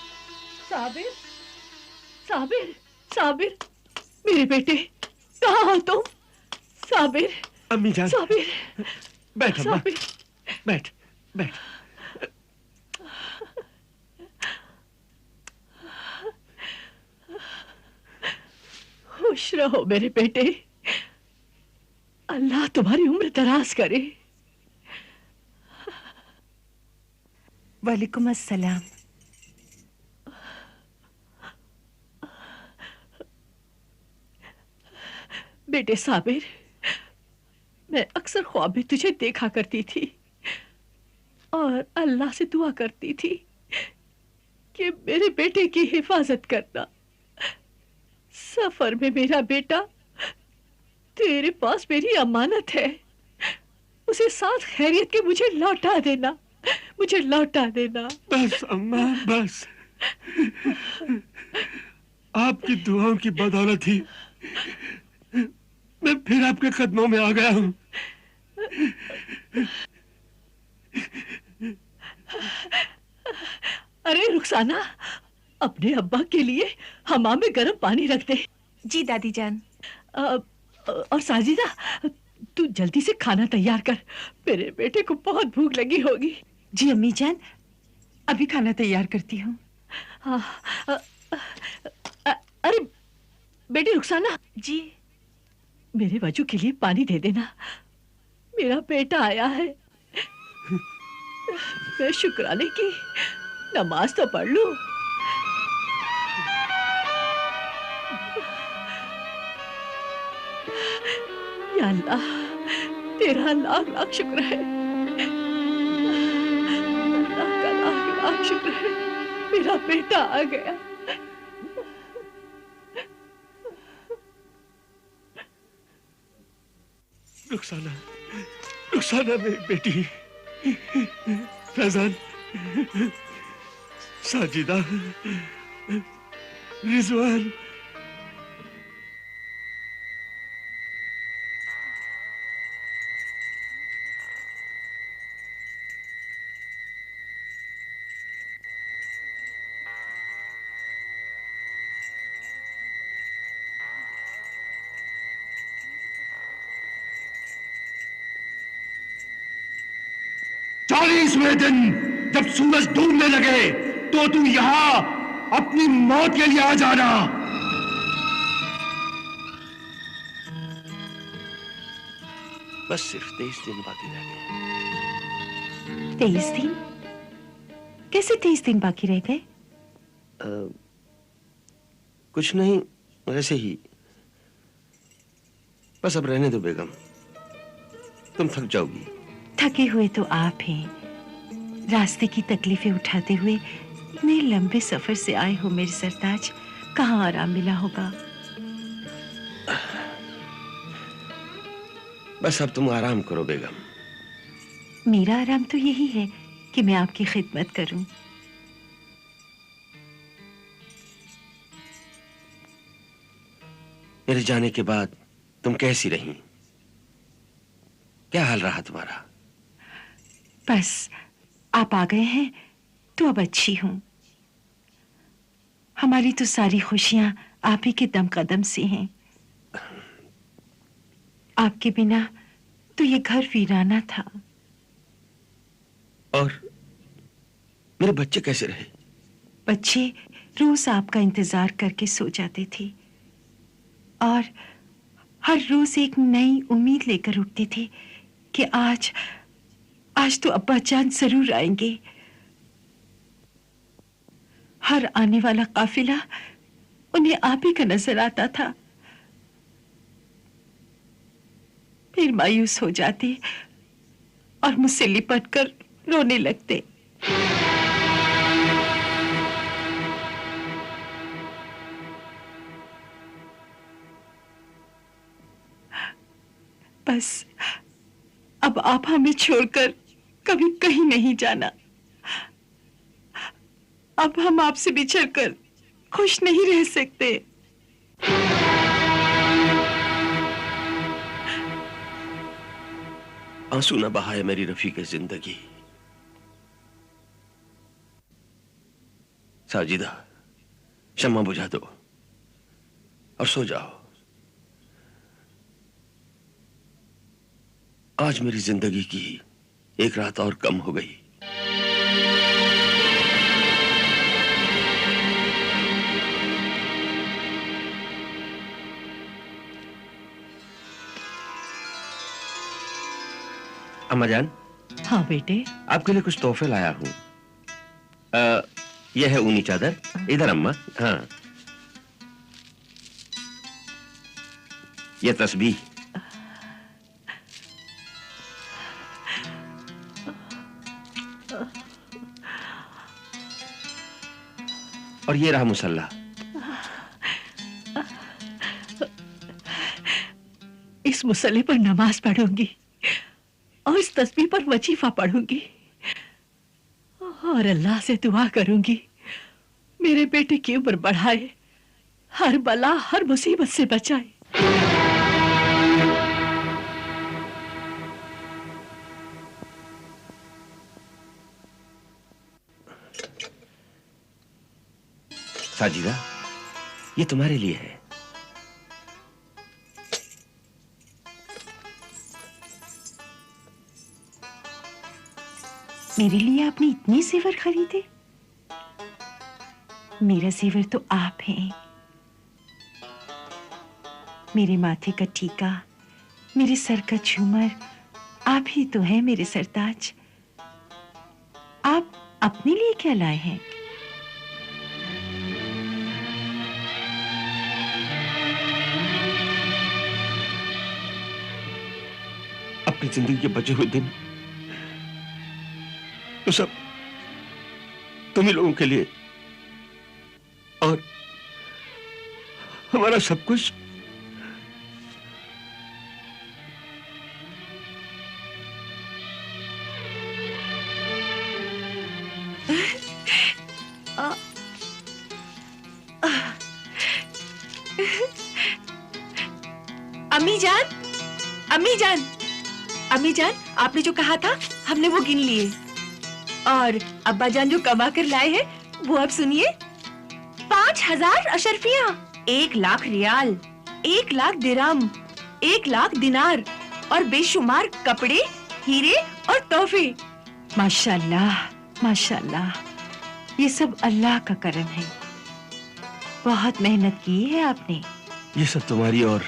साबिर, साबिर, साबिर, मेरे बेटे कहाँ हो तुम? साबिर, अम्मी जान। साबिर, बैठ अम्मा, साबिर। बैठ बैठ। खुश रहो मेरे बेटे, अल्लाह तुम्हारी उम्र दराज करे। वालेकुम अस्सलाम। बेटे साबिर, मैं अक्सर ख्वाब में तुझे देखा करती थी और अल्लाह से दुआ करती थी कि मेरे बेटे की हिफाजत करना। सफर में मेरा बेटा तेरे पास मेरी अमानत है, उसे साथ खैरियत के मुझे लौटा देना, मुझे लौटा देना। बस अम्मा बस, आपकी दुआओं की बदौलत ही मैं फिर आपके कदमों में आ गया हूँ। अरे रुखसाना, अपने अब्बा के लिए हमाम में गर्म पानी रख दे। जी दादी जान। और साजिदा, तू जल्दी से खाना तैयार कर, मेरे बेटे को बहुत भूख लगी होगी। जी अम्मी जान, अभी खाना तैयार करती हूँ। अरे बेटी रुखसाना। जी। मेरे वजू के लिए पानी दे देना, मेरा बेटा आया है। मैं शुक्राने की नमाज तो पढ़ लूं। या अल्लाह, तेरा लाख लाख शुक्र है, अल्लाह का लाख लाख शुक्र है, मेरा बेटा आ गया। रुखसाना, रुखसाना मेरी बेटी। फैजान, साजिदा, रिजवान। चालीसवें दिन जब सूरज डूबने लगे तो तू यहां अपनी मौत के लिए आ जाना। बस सिर्फ 23 दिन बाकी रह गए। 23 दिन? कैसे 23 दिन बाकी रह गए? कुछ नहीं, वैसे ही। बस अब रहने दो बेगम, तुम थक जाओगी। थके हुए तो आप हैं, रास्ते की तकलीफें उठाते हुए इतने लंबे सफर से आए हो मेरे सरताज, कहाँ आराम मिला होगा। बस अब तुम आराम करो बेगम। मेरा आराम तो यही है कि मैं आपकी खिदमत करूं। मेरे जाने के बाद तुम कैसी रही? क्या हाल रहा तुम्हारा? बस आप आ गए हैं तो अब अच्छी हूं। हमारी तो सारी खुशियां आप ही के दम कदम से हैं। आपके बिना तो ये घर वीराना था। और मेरे बच्चे कैसे रहे? बच्चे रोज आपका इंतजार करके सो जाते थे और हर रोज एक नई उम्मीद लेकर उठते थे कि आज तो अब्बा जान जरूर आएंगे। हर आने वाला काफिला उन्हें आप ही का नजर आता था। फिर मायूस हो जाते और मुझसे लिपटकर रोने लगते। बस अब आप हमें छोड़कर कभी कहीं नहीं जाना। अब हम आपसे बिछड़कर खुश नहीं रह सकते। आंसू न बहाए मेरी रफीक जिंदगी। साजिदा, शम्मा बुझा दो और सो जाओ। आज मेरी जिंदगी की एक रात और कम हो गई। अम्मा जान। हाँ बेटे। आपके लिए कुछ तोहफे लाया हूं। यह है ऊनी चादर। इधर अम्मा। हाँ, यह तस्बीह। और ये रहा मुसल्ला। इस मुसल्ले पर नमाज पढ़ूंगी और इस तस्बीह पर वजीफा पढ़ूंगी और अल्लाह से दुआ करूंगी मेरे बेटे की उम्र बढ़ाए, हर बला हर मुसीबत से बचाए। साजिदा, ये तुम्हारे लिए है। मेरे लिए आपने इतने जेवर खरीदे? मेरा जेवर तो आप हैं। मेरे माथे का टीका, मेरे सर का झूमर, आप ही तो हैं मेरे सरताज। आप अपने लिए क्या लाए हैं? अपनी जिंदगी के बचे हुए दिन तो सब तुम ही लोगों के लिए, और हमारा सब कुछ अम्मी जान, अम्मी जान, अम्मी जान, आपने जो कहा था हमने वो गिन लिए। और अब्बा जान जो कमा कर लाए हैं वो अब सुनिए। 5000 अशरफियां, 1 लाख रियाल, 1 लाख दिरहम, 1 लाख दिनार और बेशुमार कपड़े, हीरे और तोहफे। माशाल्लाह, माशाल्लाह, ये सब अल्लाह का करम है। बहुत मेहनत की है आपने। ये सब तुम्हारी और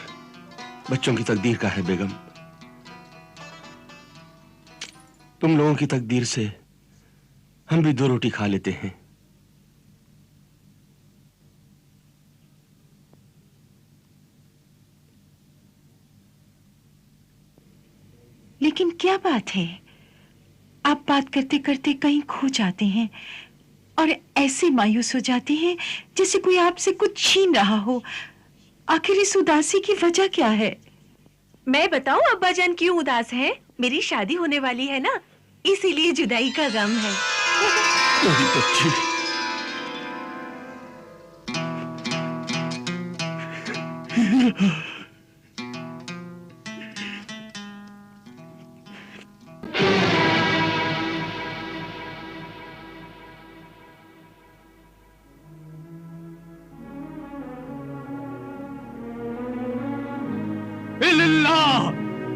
बच्चों की तकदीर का है बेगम। तुम लोगों की तकदीर से हम भी 2 रोटी खा लेते हैं। लेकिन क्या बात है, आप बात करते करते कहीं खो जाते हैं और ऐसे मायूस हो जाते हैं जैसे कोई आपसे कुछ छीन रहा हो। आखिर इस उदासी की वजह क्या है? मैं बताऊं अब्बा जान क्यों उदास हैं? मेरी शादी होने वाली है ना, इसीलिए जुदाई का गम है। मेरी बच्ची,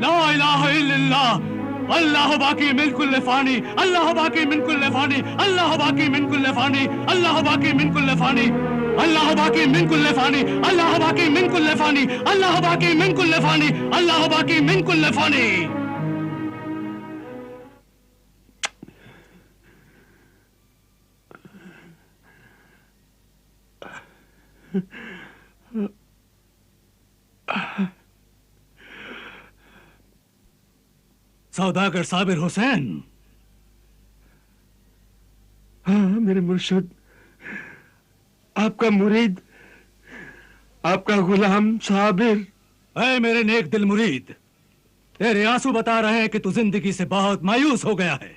ला इलाहा इल्लल्लाह, अल्लाह बाकी मिन कुल्ले फानी, अल्लाह बाकी मिन कुल्ले फानी, अल्लाह बाकी मिन कुल्ले फानी, अल्लाह बाकी मिन कुल्ले फानी, अल्लाह बाकी मिन कुल्ले फानी, अल्लाह बाकी मिन कुल्ले फानी, अल्लाह बाकी मिन कुल्ले फानी, अल्लाह बाकी मिन कुल्ले फानी। सौदागर साबिर हुसैन। हाँ मेरे मुर्शिद, आपका मुरीद, आपका गुलाम साबिर। ऐ मेरे नेक दिल मुरीद, तेरे आंसू बता रहे हैं कि तू जिंदगी से बहुत मायूस हो गया है।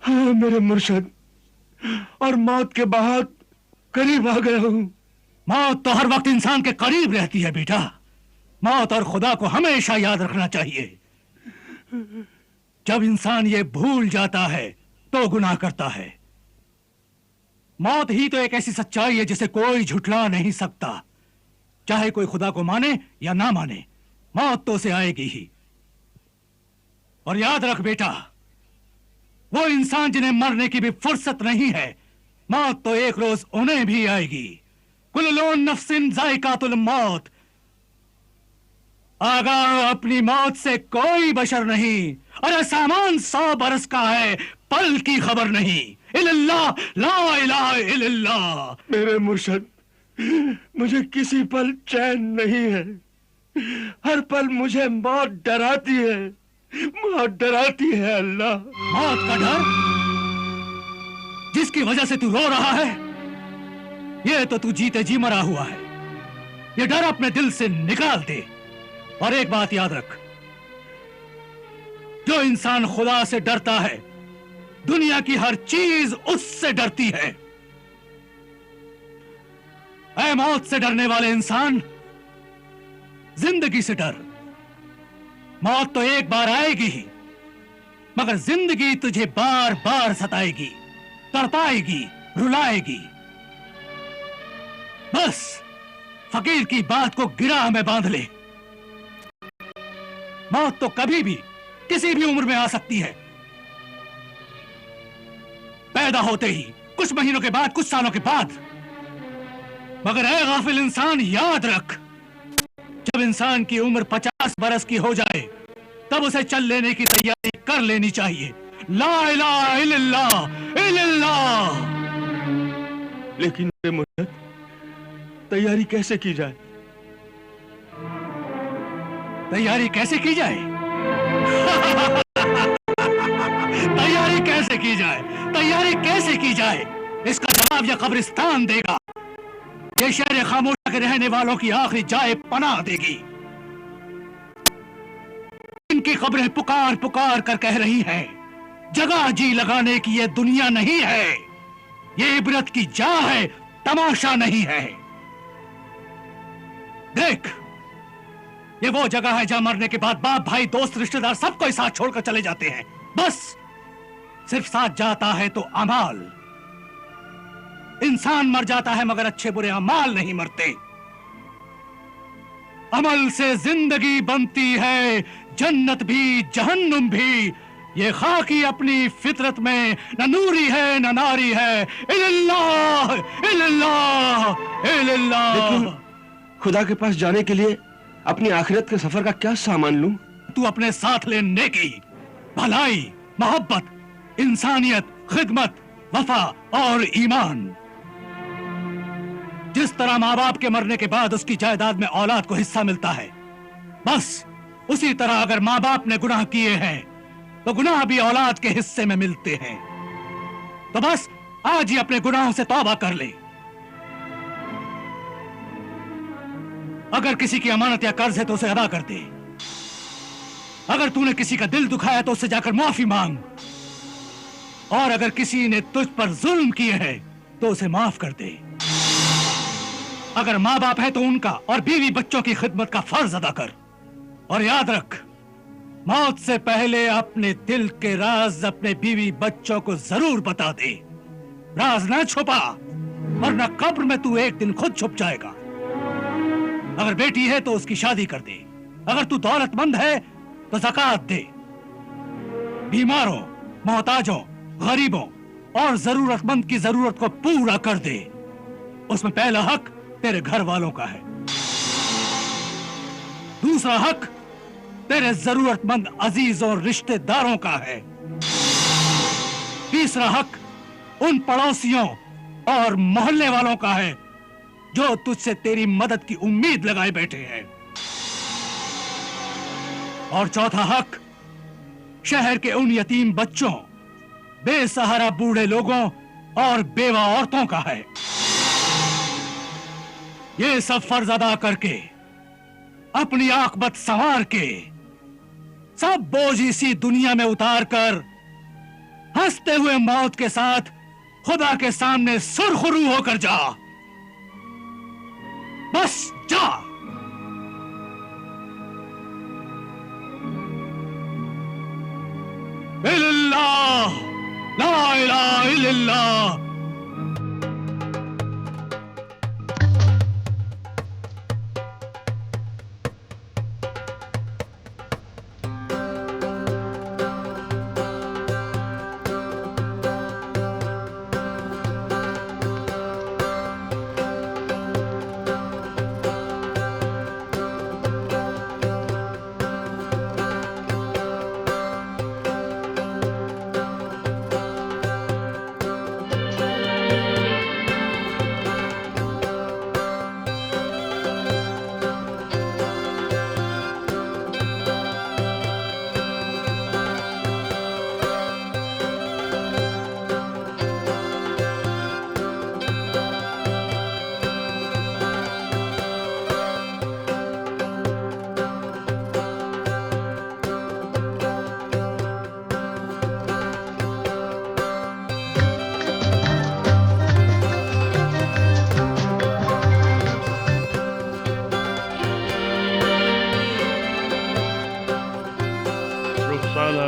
हाँ मेरे मुर्शिद, और मौत के बहुत करीब आ गया हूं। मौत तो हर वक्त इंसान के करीब रहती है बेटा। मौत और खुदा को हमेशा याद रखना चाहिए। जब इंसान ये भूल जाता है तो गुनाह करता है। मौत ही तो एक ऐसी सच्चाई है जिसे कोई झुठला नहीं सकता। चाहे कोई खुदा को माने या ना माने, मौत तो उसे आएगी ही। और याद रख बेटा, वो इंसान जिन्हें मरने की भी फुर्सत नहीं है, मौत तो एक रोज उन्हें भी आएगी। कुल्लु नफ्सिन जायकातुल मौत। आगाह अपनी मौत से कोई बशर नहीं। अरे सामान 100 बरस का है, पल की खबर नहीं। इल्लल्लाह, ला इलाहा इल्लल्लाह। मेरे मुर्शिद, मुझे किसी पल चैन नहीं है। हर पल मुझे मौत डराती है, मौत डराती है। अल्लाह, मौत का डर जिसकी वजह से तू रो रहा है, ये तो तू जीते जी मरा हुआ है। ये डर अपने दिल से निकाल दे। और एक बात याद रख, जो इंसान खुदा से डरता है, दुनिया की हर चीज उससे डरती है। ऐ मौत से डरने वाले इंसान, जिंदगी से डर। मौत तो एक बार आएगी ही, मगर जिंदगी तुझे बार बार सताएगी, तड़पाएगी, रुलाएगी। बस फकीर की बात को गिराह में बांध ले। मौत तो कभी भी किसी भी उम्र में आ सकती है। पैदा होते ही, कुछ महीनों के बाद, कुछ सालों के बाद। मगर ऐ गाफिल इंसान, याद रख, जब इंसान की उम्र 50 बरस की हो जाए, तब उसे चल लेने की तैयारी कर लेनी चाहिए। ला इलाहा इल्लल्लाह इल्लल्लाह। लेकिन मुर्शिद, तैयारी कैसे की जाए? तैयारी कैसे की जाए? तैयारी कैसे की जाए? तैयारी कैसे की जाए? इसका जवाब यह कब्रिस्तान देगा। ये शहर खामोशा के रहने वालों की आखिरी जाए पनाह देगी। इनकी खबरें पुकार पुकार कर कह रही हैं, जगह जी लगाने की ये दुनिया नहीं है। ये इबरत की जा है, तमाशा नहीं है। देख, ये वो जगह है जहां मरने के बाद बाप, भाई, दोस्त, रिश्तेदार सबको साथ छोड़कर चले जाते हैं। बस सिर्फ साथ जाता है तो अमाल। इंसान मर जाता है मगर अच्छे बुरे अमाल नहीं मरते। अमल से जिंदगी बनती है, जन्नत भी जहन्नुम भी। ये खाकी अपनी फितरत में न नूरी है न नारी है। इल्लल्लाह इल्लल्लाह इल्लल्लाह। लेकिन खुदा के पास जाने के लिए अपनी आखिरत के सफर का क्या सामान लूं? तू अपने साथ ले नेकी, भलाई, मोहब्बत, इंसानियत, खिदमत, वफा और ईमान। जिस तरह माँ बाप के मरने के बाद उसकी जायदाद में औलाद को हिस्सा मिलता है, बस उसी तरह अगर माँ बाप ने गुनाह किए हैं तो गुनाह भी औलाद के हिस्से में मिलते हैं। तो बस आज ही अपने गुनाहों से तौबा कर ले। अगर किसी की अमानत या कर्ज है तो उसे अदा कर दे। अगर तूने किसी का दिल दुखाया तो उससे जाकर माफी मांग। और अगर किसी ने तुझ पर जुल्म किए हैं तो उसे माफ कर दे। अगर माँ बाप है तो उनका और बीवी बच्चों की खिदमत का फर्ज अदा कर। और याद रख, मौत से पहले अपने दिल के राज अपने बीवी बच्चों को जरूर बता दे। राज ना छुपा, वरना कब्र में तू एक दिन खुद छुप जाएगा। अगर बेटी है तो उसकी शादी कर दे। अगर तू दौलतमंद है तो ज़कात दे। बीमारों, मोहताजों, गरीबों और जरूरतमंद की जरूरत को पूरा कर दे। उसमें पहला हक तेरे घर वालों का है। दूसरा हक तेरे जरूरतमंद अजीज और रिश्तेदारों का है। तीसरा हक उन पड़ोसियों और मोहल्ले वालों का है जो तुझसे तेरी मदद की उम्मीद लगाए बैठे हैं। और चौथा हक शहर के उन यतीम बच्चों, बेसहारा बूढ़े लोगों और बेवा औरतों का है। ये सब फर्ज अदा करके, अपनी आकबत संवार के, सब बोझ इसी दुनिया में उतार कर हंसते हुए मौत के साथ खुदा के सामने सुरखरू होकर जा। बस जा। इल्लल्लाह, ला इलाहा इल्लल्लाह।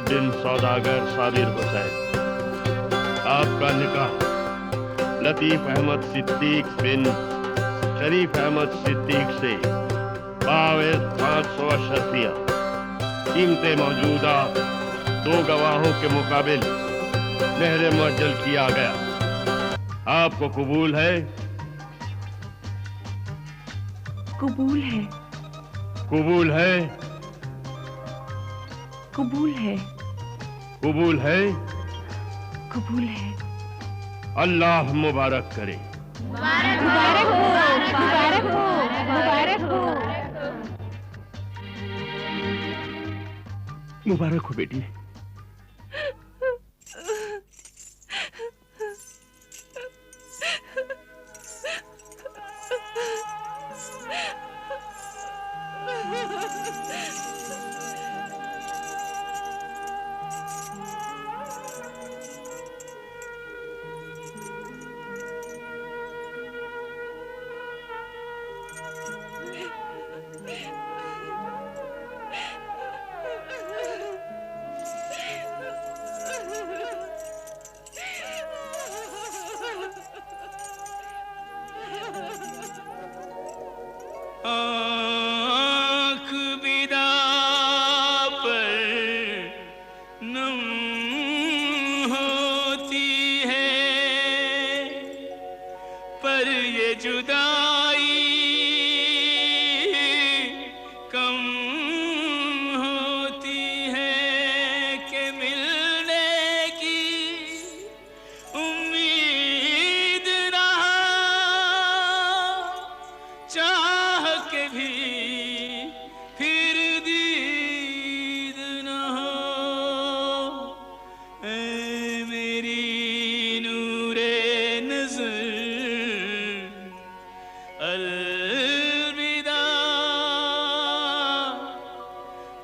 बिन सौदागर साबिर हुसैन, आपका निकाह लतीफ अहमद सिद्दीक बिन शरीफ अहमद सिद्दीक से बावज 500 अशरफिया कीमतें मौजूदा 2 गवाहों के मुकाबिल मेहर मुअज्जल किया गया। आपको कबूल है? कबूल है। कबूल है? कबूल है। कबूल है? कबूल है। अल्लाह मुबारक करे। मुबारक हो, मुबारक हो, मुबारक हो। मुबारक हो बेटी। आँख विदा पर नम होती है, पर ये जुदाई कम होती है कि मिलने की उम्मीद रहा चाह के भी फिर दीद न हो। ऐ मेरी नूरे नज़र अलविदा,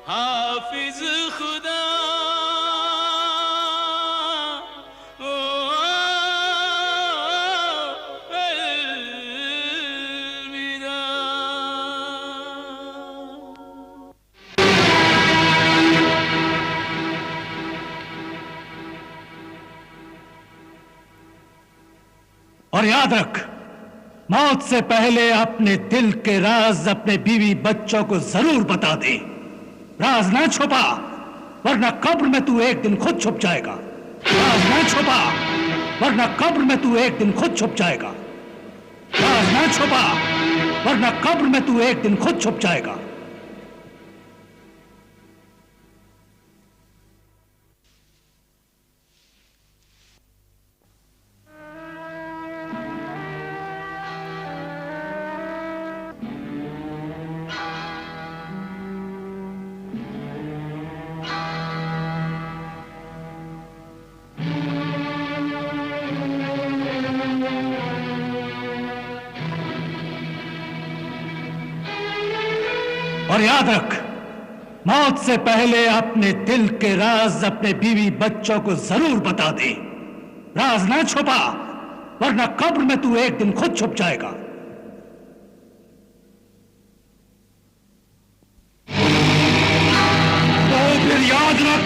हाफिज खुदा ओ अलविदा। और याद रख, मौत से पहले अपने दिल के राज अपने बीवी बच्चों को जरूर बता दे। राज ना छुपा, वरना कब्र में तू एक दिन खुद छुप जाएगा। राज ना छुपा, वरना कब्र में तू एक दिन खुद छुप जाएगा। राज ना छुपा, वरना कब्र में तू एक दिन खुद छुप जाएगा। और याद रख, मौत से पहले अपने दिल के राज अपने बीवी बच्चों को जरूर बता दे। राज ना छुपा, वरना कब्र में तू एक दिन खुद छुप जाएगा। तो फिर याद रख,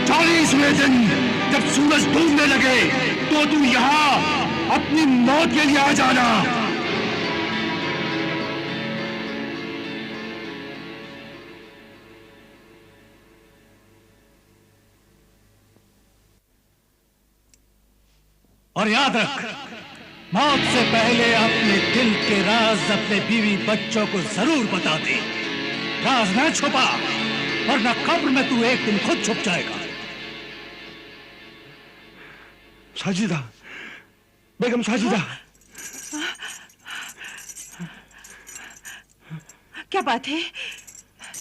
40वें दिन जब सूरज डूबने लगे तो तू यहां अपनी मौत के लिए आ जाना। और याद रख, मौत से पहले अपने दिल के राज अपने बीवी बच्चों को जरूर बता दे। राज ना छुपा, वरना कब्र में तू एक दिन खुद छुप जाएगा। साजिदा, बेगम साजिदा। क्या बात है?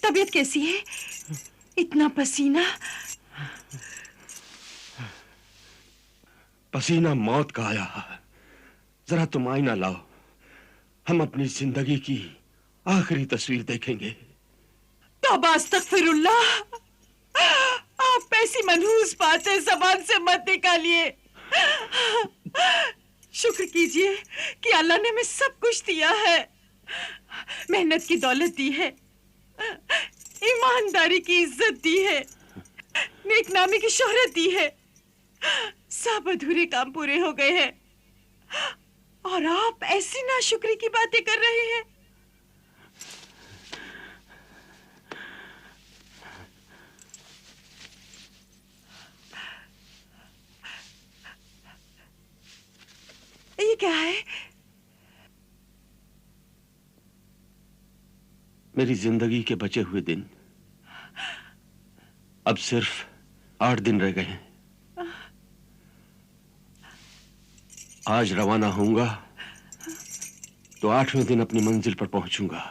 तबीयत कैसी है? इतना पसीना। पसीना मौत का आया। जरा तुम आईना लाओ, हम अपनी जिंदगी की आखिरी तस्वीर देखेंगे। तौबा अस्तगफिरुल्लाह, आप ऐसी मनहूस बातें ज़बान से मत निकालिए। शुक्र कीजिए कि अल्लाह ने हमें सब कुछ दिया है। मेहनत की दौलत दी है, ईमानदारी की इज्जत दी है, नेकनामी की शोहरत दी है। सब अधूरे काम पूरे हो गए हैं और आप ऐसी नाशुक्री की बातें कर रहे हैं। ये क्या है? मेरी जिंदगी के बचे हुए दिन। अब सिर्फ 8 दिन रह गए हैं। आज रवाना होऊंगा तो 8वें दिन अपनी मंजिल पर पहुंचूंगा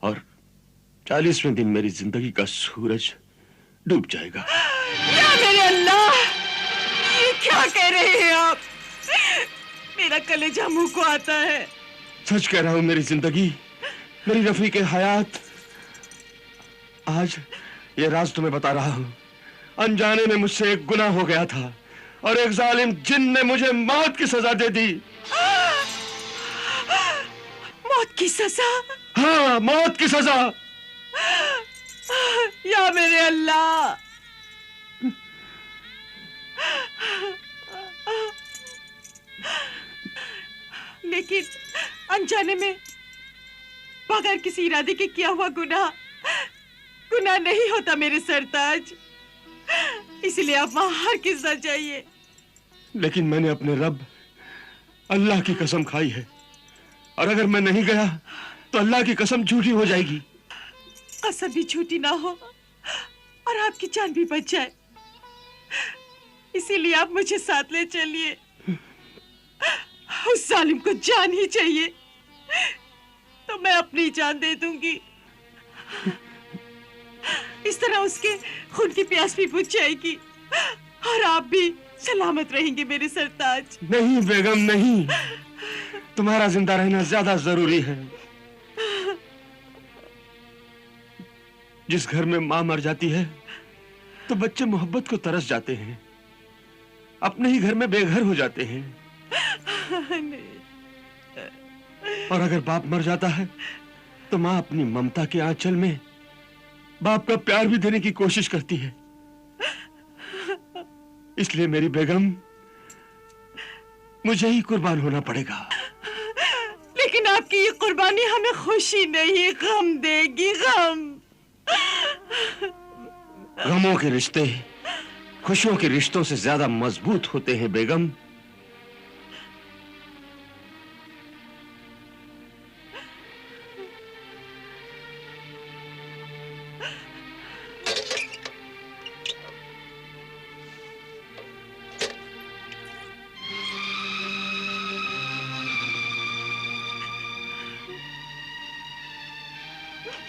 और 40वें दिन मेरी जिंदगी का सूरज डूब जाएगा। या मेरे अल्लाह, ये क्या कह रहे हैं आप? मेरा कलेजा मुंह को आता है। सच कह रहा हूं, मेरी जिंदगी, मेरी रफीक हयात। आज ये राज तुम्हें बता रहा हूं। अनजाने में मुझसे एक गुनाह हो गया था और एक जालिम जिन ने मुझे मौत की सजा दे दी। मौत की सजा? हाँ, मौत की सजा। या मेरे अल्लाह, लेकिन अनजाने में बगैर किसी इरादे के किया हुआ गुनाह नहीं होता मेरे सरताज। इसलिए आप वहां हर किस न जाइए। लेकिन मैंने अपने रब अल्लाह की कसम खाई है और अगर मैं नहीं गया तो अल्लाह की कसम झूठी हो जाएगी। कसम भी झूठी ना हो और आपकी जान भी बच जाए, इसीलिए आप मुझे साथ ले चलिए। उस जालिम को जान ही चाहिए तो मैं अपनी जान दे दूंगी। इस तरह उसके खून की प्यास भी बुझ जाएगी और आप भी सलामत रहेंगे मेरे सरताज। नहीं बेगम, नहीं, तुम्हारा जिंदा रहना ज्यादा जरूरी है। जिस घर में मां मर जाती है तो बच्चे मोहब्बत को तरस जाते हैं, अपने ही घर में बेघर हो जाते हैं। और अगर बाप मर जाता है तो मां अपनी ममता के आंचल में बाप का प्यार भी देने की कोशिश करती है। इसलिए मेरी बेगम, मुझे ही कुर्बान होना पड़ेगा। लेकिन आपकी ये कुर्बानी हमें खुशी नहीं, गम देगी। गमों के रिश्ते खुशियों के रिश्तों से ज्यादा मजबूत होते हैं बेगम।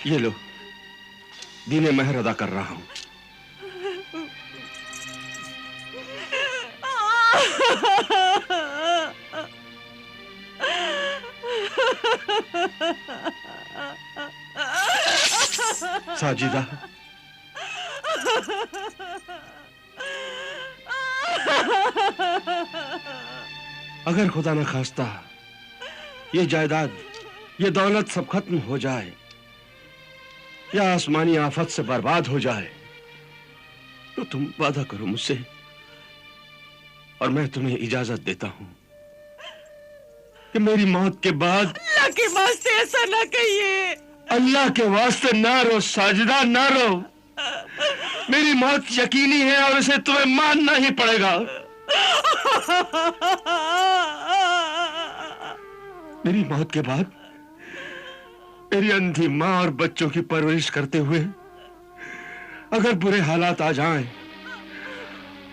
ये लो, दीने महर अदा कर रहा हूं। साजिदा, अगर खुदा न खास्ता ये जायदाद, ये दौलत सब खत्म हो जाए या आसमानी आफत से बर्बाद हो जाए, तो तुम वादा करो मुझसे और मैं तुम्हें इजाजत देता हूं कि मेरी मौत के बाद। अल्लाह के वास्ते ऐसा ना कहिए। अल्लाह के वास्ते ना रो साजिदा, ना रो। मेरी मौत यकीनी है और इसे तुम्हें मानना ही पड़ेगा। मेरी मौत के बाद मेरी अंधी माँ और बच्चों की परवरिश करते हुए अगर बुरे हालात आ जाएं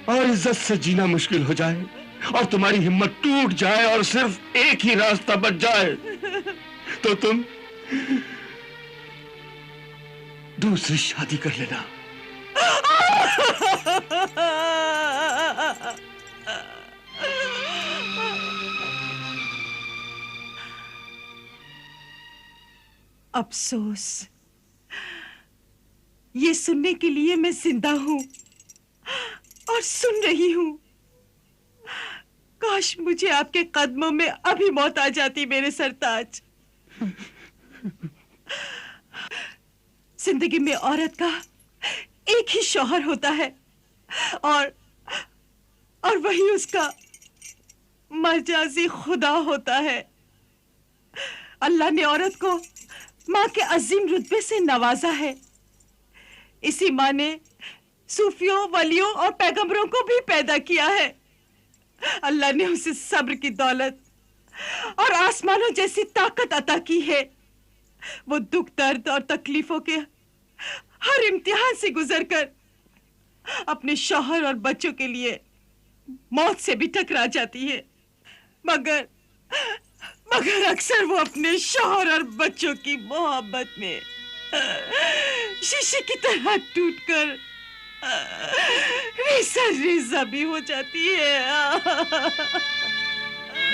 और इज्जत से जीना मुश्किल हो जाए और तुम्हारी हिम्मत टूट जाए और सिर्फ एक ही रास्ता बच जाए, तो तुम दूसरी शादी कर लेना। अफसोस, ये सुनने के लिए मैं जिंदा हूं और सुन रही हूं। काश मुझे आपके कदमों में अभी मौत आ जाती मेरे सरताज। जिंदगी में औरत का एक ही शौहर होता है और वही उसका मजाजी खुदा होता है। अल्लाह ने औरत को माँ के अजीम रुतबे से नवाजा है। इसी माँ ने सूफियों, वलियों और पैगंबरों को भी पैदा किया है। अल्लाह ने उसे सब्र की दौलत और आसमानों जैसी ताकत अता की है। वो दुख, दर्द और तकलीफों के हर इम्तिहान से गुजरकर अपने शौहर और बच्चों के लिए मौत से भी टकरा जाती है। मगर अक्सर वो अपने शौहर और बच्चों की मोहब्बत में शीशे की तरह टूटकर रेजा भी हो जाती है।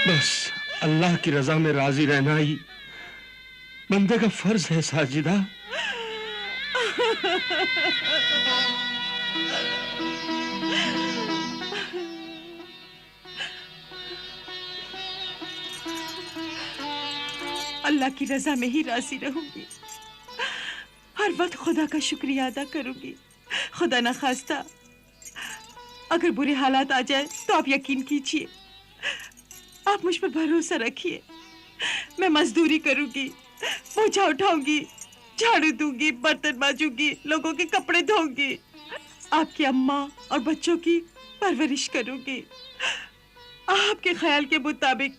बस अल्लाह की रजा में राजी रहना ही बंदे का फर्ज है साजिदा। अल्लाह की रजा में ही राजी रहूंगी। हर वक्त खुदा का शुक्रिया अदा करूंगी। खुदा ना खास्ता अगर बुरे हालात आ जाए तो आप यकीन कीजिए, आप मुझ पर भरोसा रखिए। मैं मजदूरी करूंगी, पोछा उठाऊंगी, झाड़ू दूंगी, बर्तन मांजूंगी, लोगों के कपड़े धोऊंगी, आपकी अम्मा और बच्चों की परवरिश करूंगी। आपके ख्याल के मुताबिक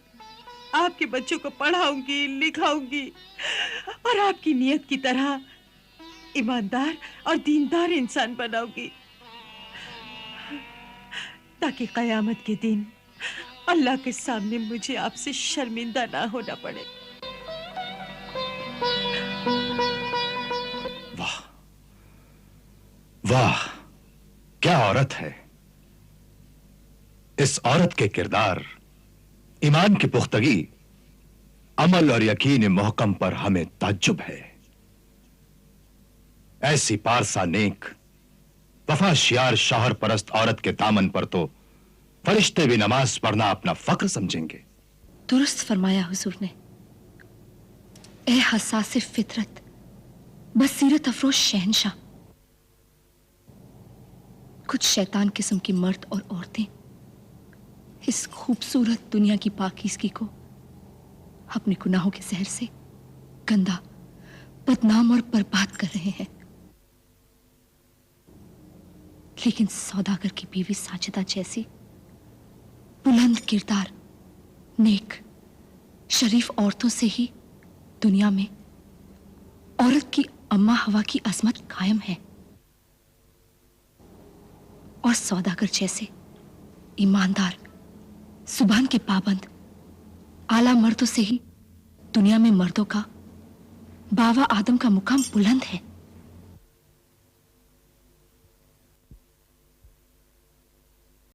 आपके बच्चों को पढ़ाऊंगी, लिखाऊंगी और आपकी नियत की तरह ईमानदार और दीनदार इंसान बनाऊंगी, ताकि कयामत के दिन अल्लाह के सामने मुझे आपसे शर्मिंदा ना होना पड़े। वाह वाह, क्या औरत है। इस औरत के किरदार, ईमान की पुख्तगी, अमल और यकीन मोहकम पर हमें ताज्जुब है। ऐसी पारसा नेक, वफाशियार, शौहर परस्त औरत के दामन पर तो फरिश्ते भी नमाज पढ़ना अपना फख्र समझेंगे। दुरुस्त फरमाया हुजूर ने। ए हसास फितरत, बसीरत अफरोज शहनशाह, कुछ शैतान किस्म की मर्द और औरतें इस खूबसूरत दुनिया की पाकीज़गी को अपने गुनाहों के जहर से गंदा, बदनाम और बर्बाद कर रहे हैं। लेकिन सौदागर की बीवी साजिदा जैसी बुलंद किरदार, नेक, शरीफ औरतों से ही दुनिया में औरत की अम्मा हवा की अजमत कायम है। और सौदागर जैसे ईमानदार, सुभान के पाबंद, आला मर्दों से ही दुनिया में मर्दों का, बावा आदम का मुकाम बुलंद है।